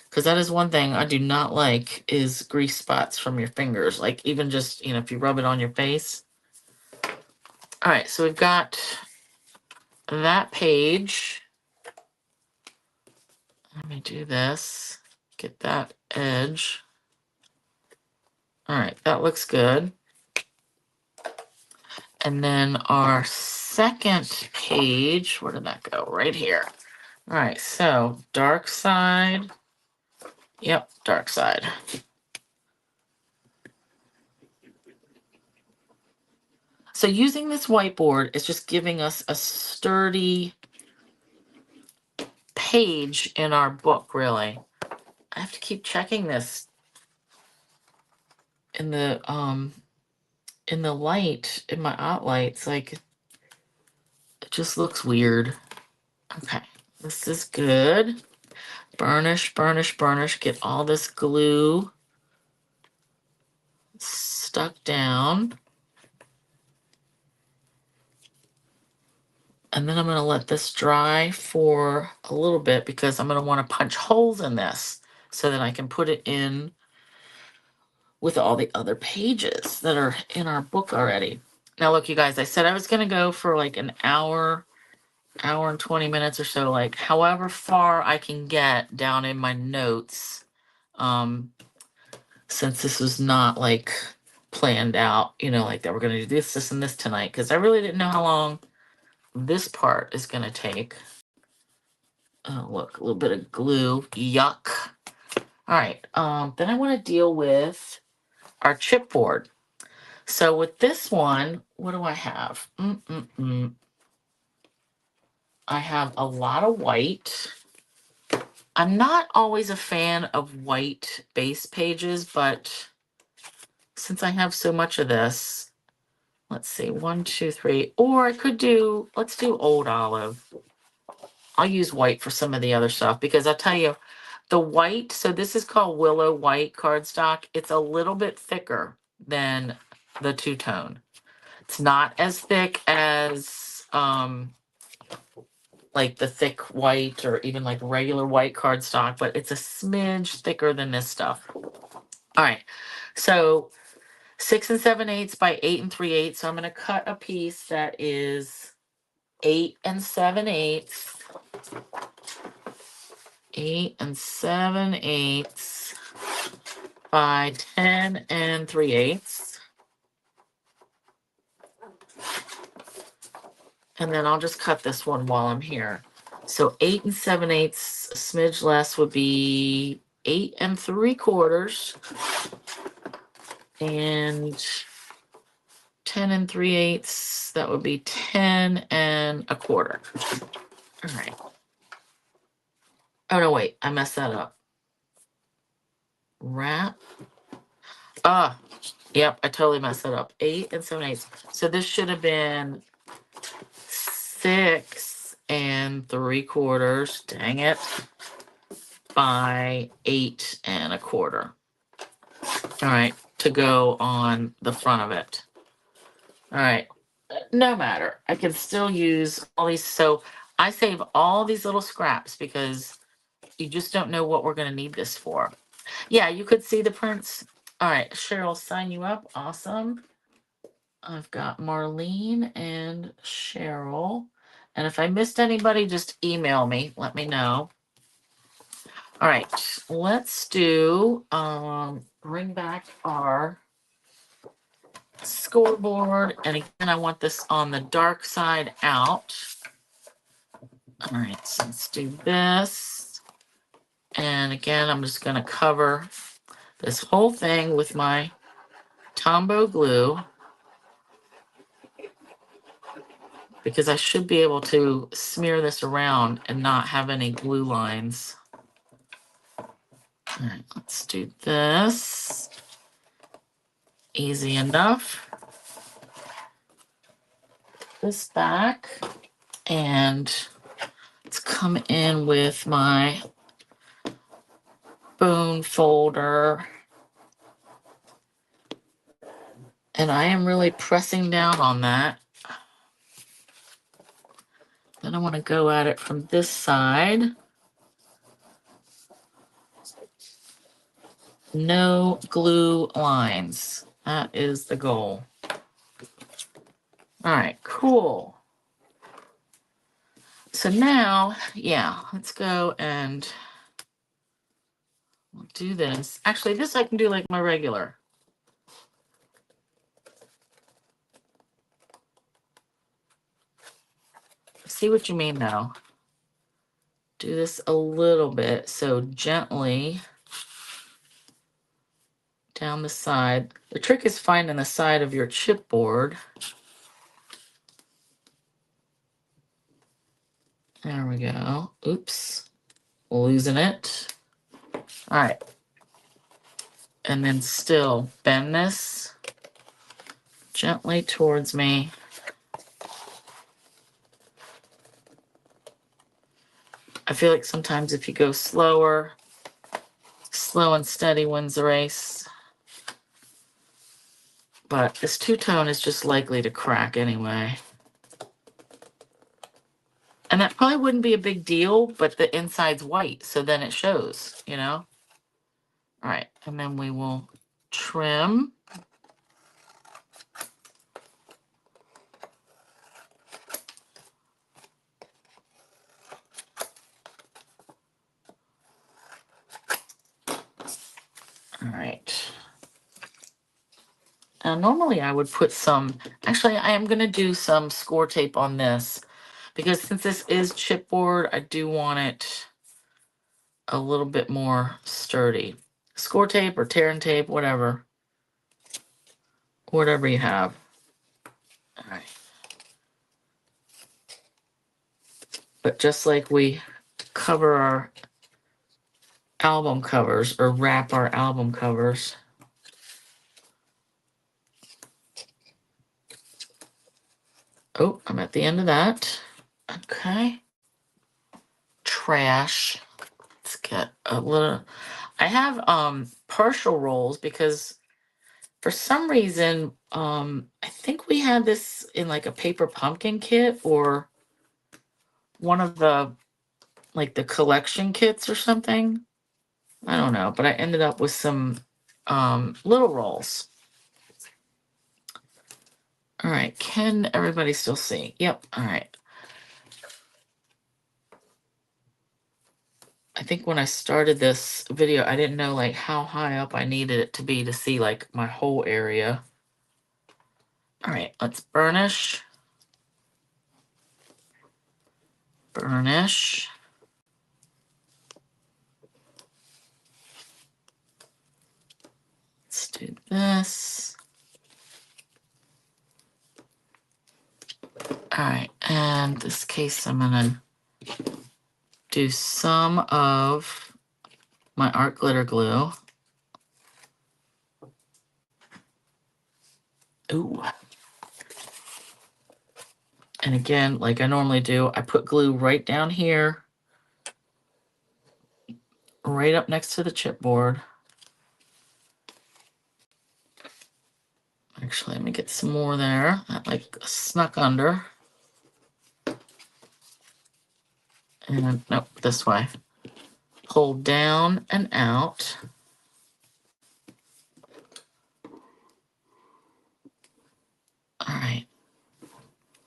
Because that is one thing I do not like is grease spots from your fingers. Like even just, if you rub it on your face. All right, so we've got that page. Let me do this. Get that edge. All right, that looks good. And then our second page, where did that go? Right here. All right, so dark side. Yep, dark side. So using this whiteboard is just giving us a sturdy page in our book, really. I have to keep checking this in the light, in my outlights. Like, it just looks weird. Okay, this is good. Burnish, burnish, burnish. Get all this glue stuck down. And then I'm going to let this dry for a little bit because I'm going to want to punch holes in this so that I can put it in with all the other pages that are in our book already. Now, look, you guys, I said I was going to go for like an hour and 20 minutes or so, like however far I can get down in my notes, since this was not like planned out, like that we're going to do this, and this tonight, because I really didn't know how long this part is going to take. Oh, look, a little bit of glue. Yuck. All right. Then I want to deal with our chipboard. So with this one, what do I have? I have a lot of white. I'm not always a fan of white base pages, but since I have so much of this, let's see, 1, 2, 3, or I could do, let's do old olive. I'll use white for some of the other stuff because I'll tell you, the white, so this is called Willow White cardstock. It's a little bit thicker than the two-tone. It's not as thick as like the thick white or even like regular white cardstock, but it's a smidge thicker than this stuff. All right, so 6 7/8 by 8 3/8. So I'm going to cut a piece that is 8 7/8. 8 7/8 by 10 3/8. And then I'll just cut this one while I'm here. So 8 7/8, a smidge less would be 8 3/4, and 10 3/8, that would be 10 1/4. All right. Oh no, wait, I messed that up. Wrap. Yep, I totally messed that up. 8 7/8. So this should have been 6 3/4. Dang it. By 8 1/4. All right, to go on the front of it. All right, no matter. I can still use all these. So I save all these little scraps because you just don't know what we're going to need this for. Yeah, you could see the prints. All right, Cheryl, sign you up. Awesome. I've got Marlene and Cheryl. And if I missed anybody, just email me. Let me know. All right, let's do bring back our scoreboard. And again, I want this on the dark side out. All right, so let's do this. And again, I'm just going to cover this whole thing with my Tombow glue, because I should be able to smear this around and not have any glue lines. All right, let's do this. Easy enough. This back, and let's come in with my bone folder. And I am really pressing down on that. Then I want to go at it from this side. No glue lines. That is the goal. All right, cool. So now, yeah, let's go and we'll do this. Actually, this I can do like my regular. See what you mean though. Do this a little bit, so gently down the side. The trick is finding the side of your chipboard. There we go. Oops, losing it. All right. And then still bend this gently towards me. I feel like sometimes if you go slower, slow and steady wins the race. But this two-tone is just likely to crack anyway. And that probably wouldn't be a big deal, but the inside's white, so then it shows, you know? All right, and then we will trim. All right. Normally I would put some, actually I am gonna do some score tape on this because since this is chipboard, I do want it a little bit more sturdy. Score tape or tear and tape, whatever. Whatever you have. All right. But just like we cover our album covers or wrap our album covers. Oh, I'm at the end of that. Okay. Trash. Let's get a little. I have partial rolls because for some reason I think we had this in like a paper pumpkin kit or one of the like the collection kits or something. I don't know, but I ended up with some little rolls. All right, can everybody still see? Yep, all right. I think when I started this video, I didn't know like how high up I needed it to be to see like my whole area. All right, let's burnish. burnish. Let's do this. All right, and this case I'm gonna do some of my art glitter glue. Ooh. And again, like I normally do, I put glue right down here, right up next to the chipboard. Actually, let me get some more there. That like snuck under. And nope, this way. Pull down and out. All right.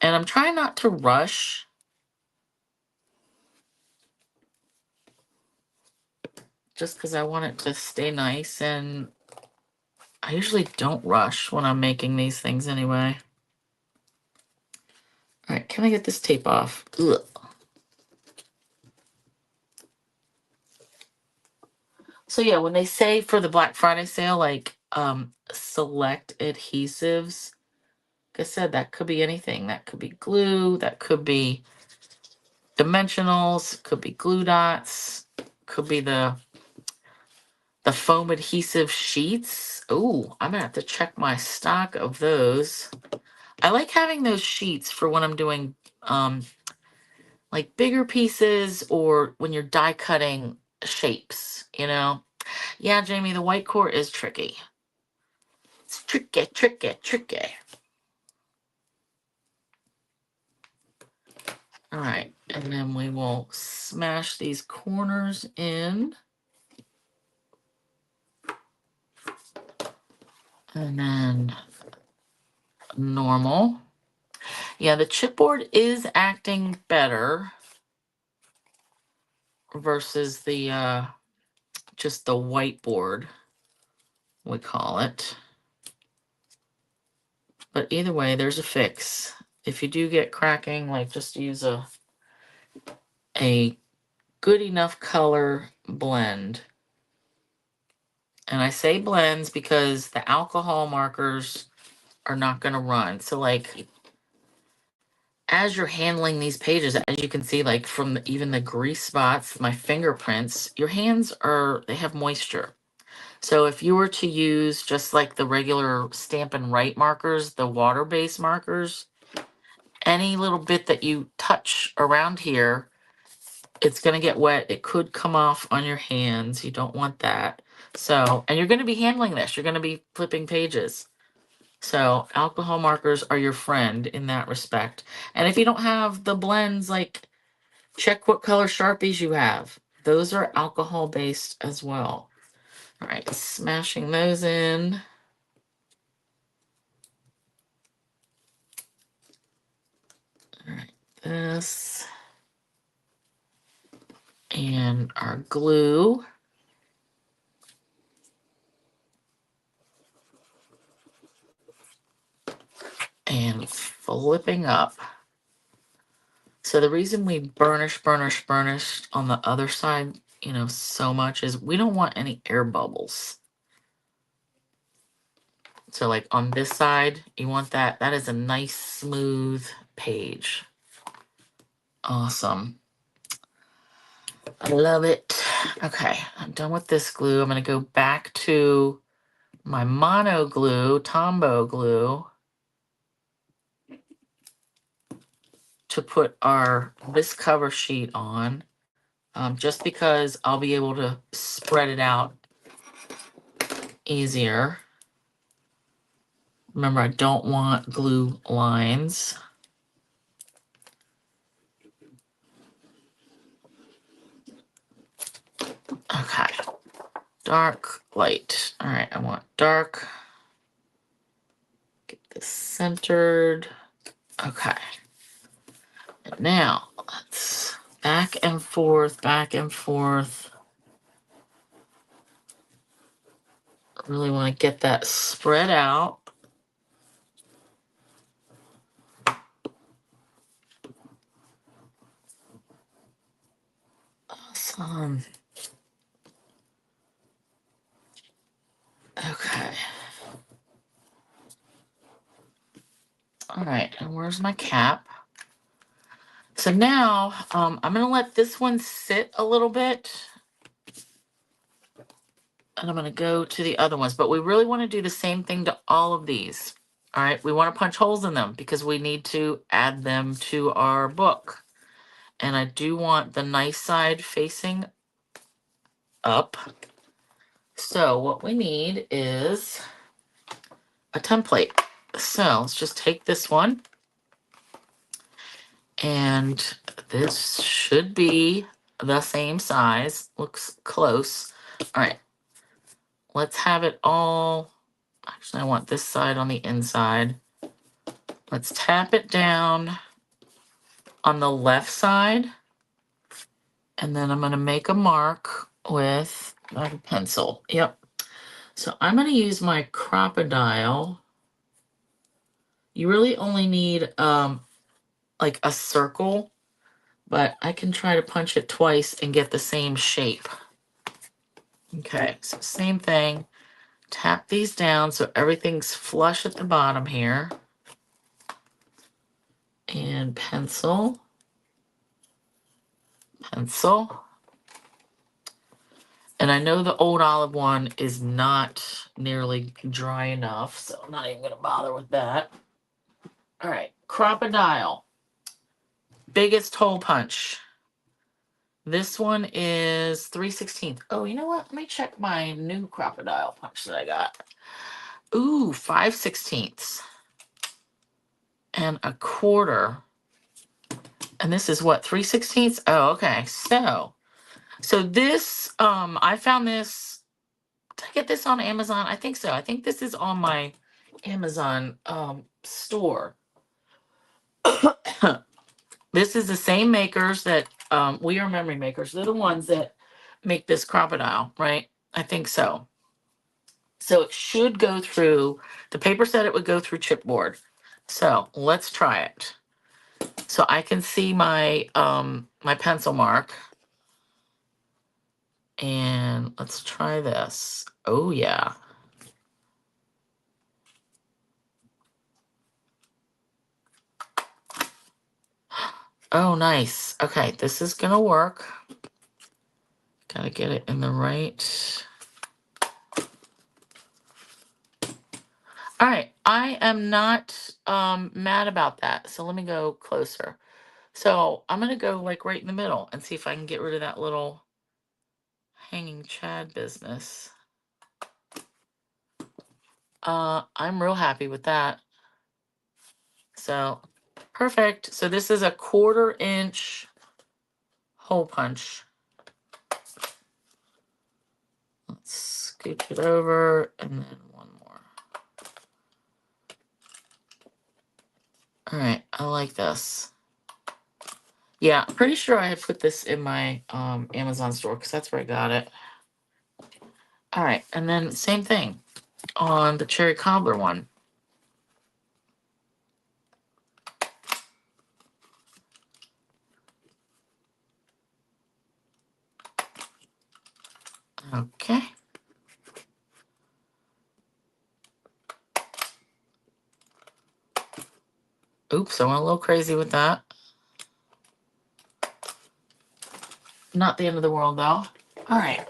And I'm trying not to rush. Just because I want it to stay nice, and I usually don't rush when I'm making these things anyway. All right, can I get this tape off? Ugh. So yeah, when they say for the Black Friday sale, like select adhesives, like I said, that could be anything. That could be glue, that could be dimensionals, could be glue dots, could be the foam adhesive sheets. Oh, I'm gonna have to check my stock of those. I like having those sheets for when I'm doing like bigger pieces or when you're die cutting shapes, you know? Yeah, Jamie, the white core is tricky. It's tricky, tricky, tricky. All right, and then we will smash these corners in. And then normal. Yeah, the chipboard is acting better versus the just the whiteboard, we call it. But either way, there's a fix. If you do get cracking, like just use a good enough color blend. And I say blends because the alcohol markers are not going to run. So like as you're handling these pages, as you can see, like from even the grease spots, my fingerprints, your hands they have moisture. So if you were to use just like the regular Stampin' Write markers, the water-based markers, any little bit that you touch around here, it's going to get wet. It could come off on your hands. You don't want that. So, and you're going to be handling this. You're going to be flipping pages. So alcohol markers are your friend in that respect. And if you don't have the blends, like check what color Sharpies you have. Those are alcohol based as well. All right, smashing those in. All right, this. And our glue. And flipping up. So the reason we burnish on the other side, you know, so much is we don't want any air bubbles. So like on this side, you want that. That is a nice smooth page. Awesome. I love it. Okay, I'm done with this glue. I'm going to go back to my mono glue, Tombow glue, to put this cover sheet on, just because I'll be able to spread it out easier. Remember, I don't want glue lines. Okay, dark, light. All right, I want dark. Get this centered. Okay. And now, let's back and forth, back and forth. Really want to get that spread out. All right, and where's my cap? So now I'm going to let this one sit a little bit. And I'm going to go to the other ones. But we really want to do the same thing to all of these. All right, we want to punch holes in them because we need to add them to our book. And I do want the nice side facing up. So what we need is a template. So let's just take this one. And this should be the same size. Looks close. All right. Let's have it all. Actually, I want this side on the inside. Let's tap it down on the left side. And then I'm going to make a mark with a pencil. Yep. So I'm going to use my crocodile. You really only need like a circle, but I can try to punch it twice and get the same shape. Okay, so same thing. Tap these down so everything's flush at the bottom here. And pencil. Pencil. And I know the old olive one is not nearly dry enough, so I'm not even going to bother with that. All right, crocodile. Biggest hole punch. This one is 3/16. Oh, you know what? Let me check my new crocodile punch that I got. Ooh, 5/16. And a quarter. And this is what, 3/16? Oh, okay. So this, I found this. Did I get this on Amazon? I think so. I think this is on my Amazon store. This is the same makers that We Are Memory Makers. They're the ones that make this crocodile, right? I think so. So it should go through, the paper said it would go through chipboard. So let's try it. So I can see my my pencil mark. And let's try this. Oh yeah. Oh, nice. Okay, this is gonna work. Gotta get it in the right. All right, I am not mad about that. So let me go closer. So I'm gonna go like right in the middle and see if I can get rid of that little hanging Chad business. I'm real happy with that. So perfect. So this is a 1/4 inch hole punch. Let's scoop it over and then one more. All right, I like this. Yeah, I'm pretty sure I had put this in my Amazon store because that's where I got it. All right, and then same thing on the cherry cobbler one. Okay. Oops, I went a little crazy with that. Not the end of the world though. All right.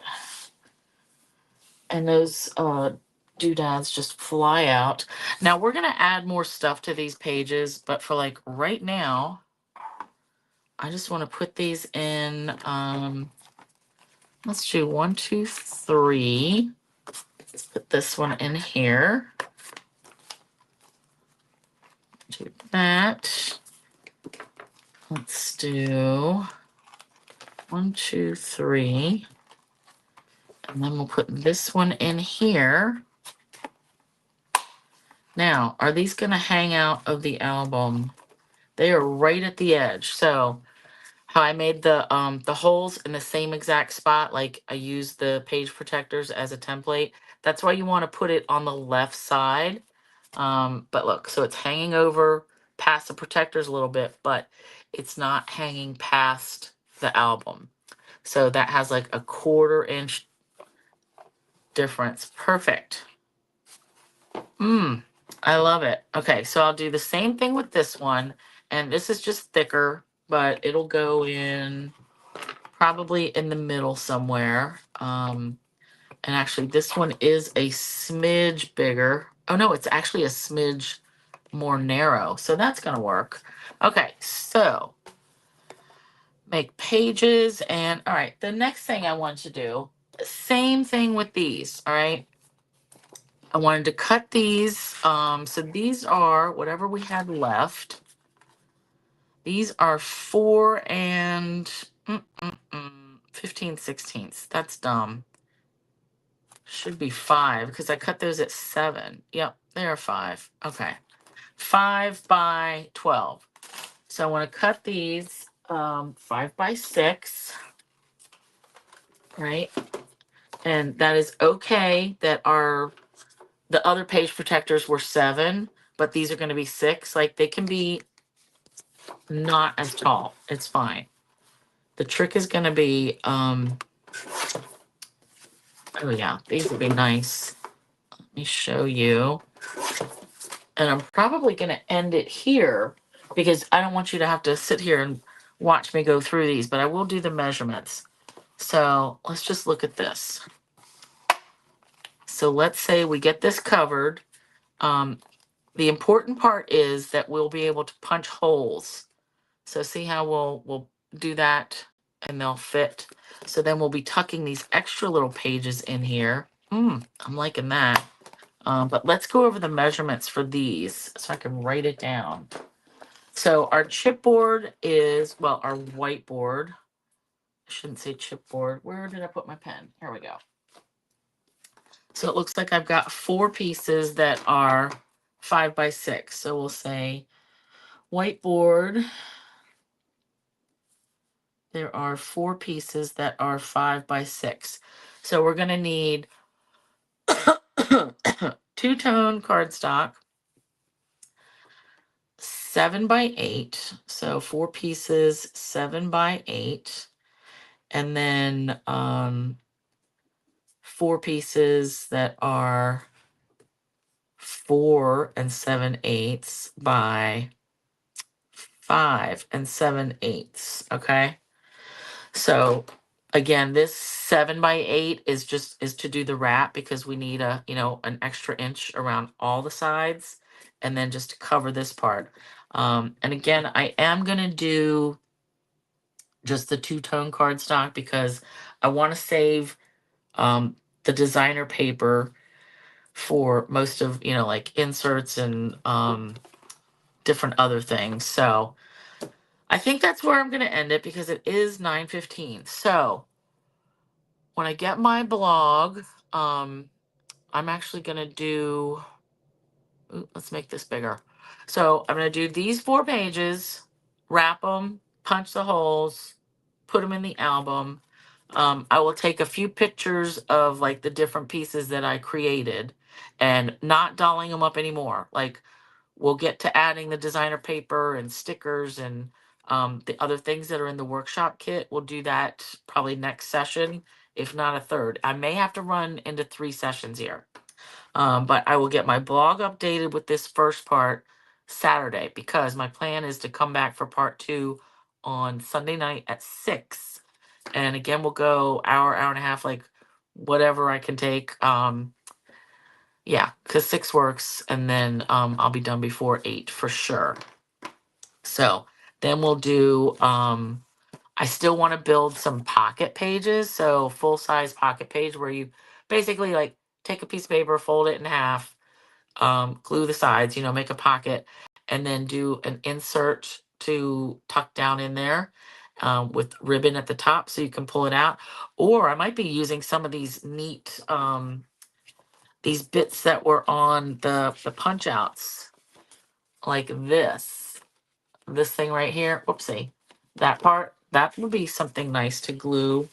And those doodads just fly out. Now we're gonna add more stuff to these pages, but for like right now, I just want to put these in. Let's do 1, 2, 3. Let's put this one in here. Do that. Let's do 1, 2, 3. And then we'll put this one in here. Now, are these going to hang out of the album? They are right at the edge. So how I made the holes in the same exact spot, like I used the page protectors as a template. That's why you want to put it on the left side. But look, so it's hanging over past the protectors a little bit, but it's not hanging past the album. So that has like a 1/4 inch difference. Perfect. I love it. Okay, so I'll do the same thing with this one. And this is just thicker, but it'll go in probably in the middle somewhere. And actually, this one is a smidge bigger. Oh no, it's actually a smidge more narrow. So that's going to work. Okay, so make pages. And all right, the next thing I want to do, same thing with these. All right. I wanted to cut these. So these are whatever we had left. These are 4 and 15 sixteenths. That's dumb. Should be 5 because I cut those at 7. Yep, they are 5. Okay. 5 by 12. So I want to cut these 5 by 6, right? And that is okay that the other page protectors were 7, but these are going to be 6. Like they can be not as tall. It's fine. The trick is going to be, oh yeah, these would be nice. Let me show you. And I'm probably going to end it here because I don't want you to have to sit here and watch me go through these, but I will do the measurements. So let's just look at this. So let's say we get this covered. The important part is that we'll be able to punch holes. So see how we'll do that and they'll fit. So then we'll be tucking these extra little pages in here. I'm liking that. But let's go over the measurements for these so I can write it down. So our chipboard is, well, our whiteboard. I shouldn't say chipboard. Where did I put my pen? Here we go. So it looks like I've got 4 pieces that are 5 by 6. So we'll say whiteboard. There are 4 pieces that are 5 by 6. So we're going to need 2-tone cardstock, 7 by 8. So 4 pieces, 7 by 8. And then 4 pieces that are 4 and 7/8 by 5 and 7/8. Okay. So again, this 7 by 8 is to do the wrap because we need an extra inch around all the sides and then just to cover this part. And again, I am going to do just the 2-tone cardstock because I want to save the designer paper for most of, like inserts and different other things. So I think that's where I'm going to end it because it is 9:15. So when I get my blog, I'm actually going to do, let's make this bigger. So I'm going to do these 4 pages, wrap them, punch the holes, put them in the album. I will take a few pictures of like the different pieces that I created and not dolling them up anymore. Like we'll get to adding the designer paper and stickers and the other things that are in the workshop kit. We'll do that probably next session, if not a third. I may have to run into 3 sessions here. But I will get my blog updated with this first part Saturday because my plan is to come back for part 2 on Sunday night at 6. And again, we'll go hour and a half, like whatever I can take. Yeah, because 6 works, and then I'll be done before 8 for sure. So then we'll do, I still want to build some pocket pages. So full size pocket page where you basically like take a piece of paper, fold it in half, glue the sides, make a pocket, and then do an insert to tuck down in there with ribbon at the top so you can pull it out. Or I might be using some of these neat, these bits that were on the punch outs, like this thing right here. Whoopsie. That part, that would be something nice to glue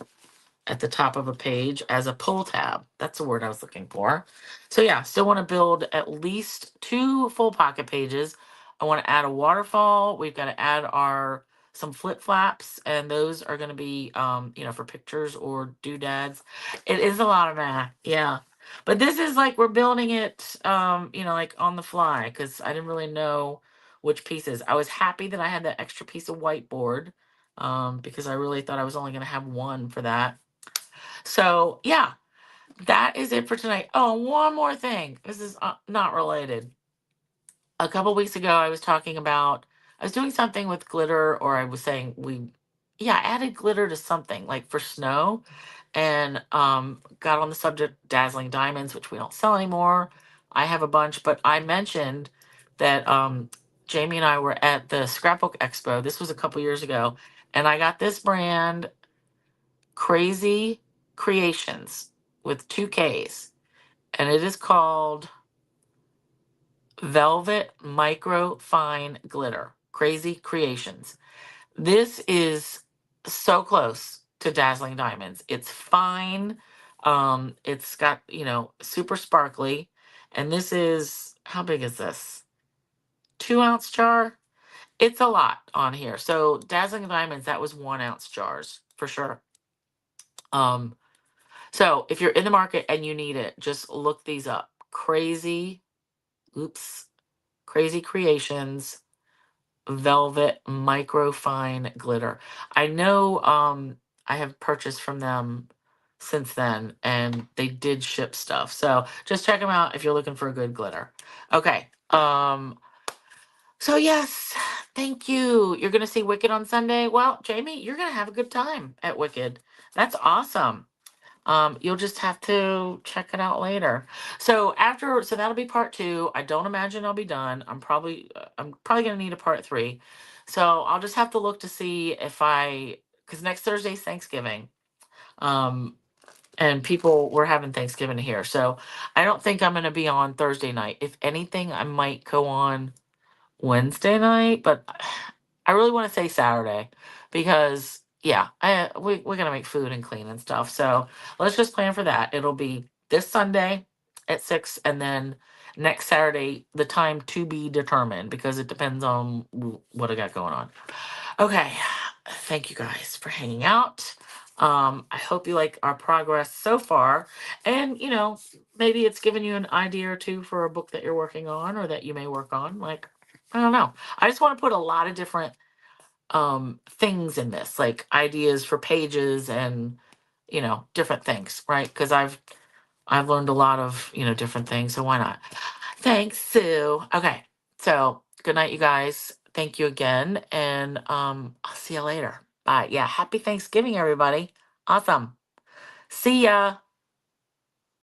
at the top of a page as a pull tab. That's the word I was looking for. So yeah, still want to build at least 2 full pocket pages. I want to add a waterfall. We've got to add some flip flaps, and those are going to be for pictures or doodads. It is a lot of math. Yeah. But this is like we're building it, like on the fly because I didn't really know which pieces. I was happy that I had that extra piece of whiteboard, because I really thought I was only going to have one for that. So yeah, that is it for tonight. Oh, one more thing. This is not related. A couple weeks ago, I was doing something with glitter, or I was saying yeah, added glitter to something like for snow, and got on the subject dazzling diamonds, which we don't sell anymore. I have a bunch, but I mentioned that Jamie and I were at the Scrapbook Expo. This was a couple years ago, and I got this brand, Crazy Creations, with two K's, and it is called Velvet Micro Fine Glitter. Crazy Creations. This is so close to Dazzling Diamonds. It's fine. It's got, super sparkly. And this is, how big is this? 2 ounce jar? It's a lot on here. So Dazzling Diamonds, that was 1 ounce jars for sure. Um, so if you're in the market and you need it, just look these up. Crazy Creations Velvet Microfine Glitter. I know I have purchased from them since then, and they did ship stuff. So just check them out if you're looking for a good glitter. Okay. So yes, thank you. You're gonna see Wicked on Sunday. Well, Jamie, you're gonna have a good time at Wicked. That's awesome. You'll just have to check it out later. So that'll be part two. I don't imagine I'll be done. I'm probably gonna need a part three. So I'll just have to look to see because next Thursday's Thanksgiving. Um, and we're having Thanksgiving here. So I don't think I'm gonna be on Thursday night. If anything, I might go on Wednesday night, but I really want to say Saturday because yeah, we're gonna make food and clean and stuff. So let's just plan for that. It'll be this Sunday at 6, and then next Saturday, the time to be determined because it depends on what I got going on. Okay, thank you guys for hanging out. I hope you like our progress so far, and maybe it's given you an idea or two for a book that you're working on or that you may work on. Like, I don't know. I just want to put a lot of different things in this, like ideas for pages and different things, right? Because I've learned a lot of different things, so why not? Thanks, Sue. Okay, so good night, you guys. Thank you again, and I'll see you later. Bye. Yeah, happy Thanksgiving, everybody. Awesome. See ya.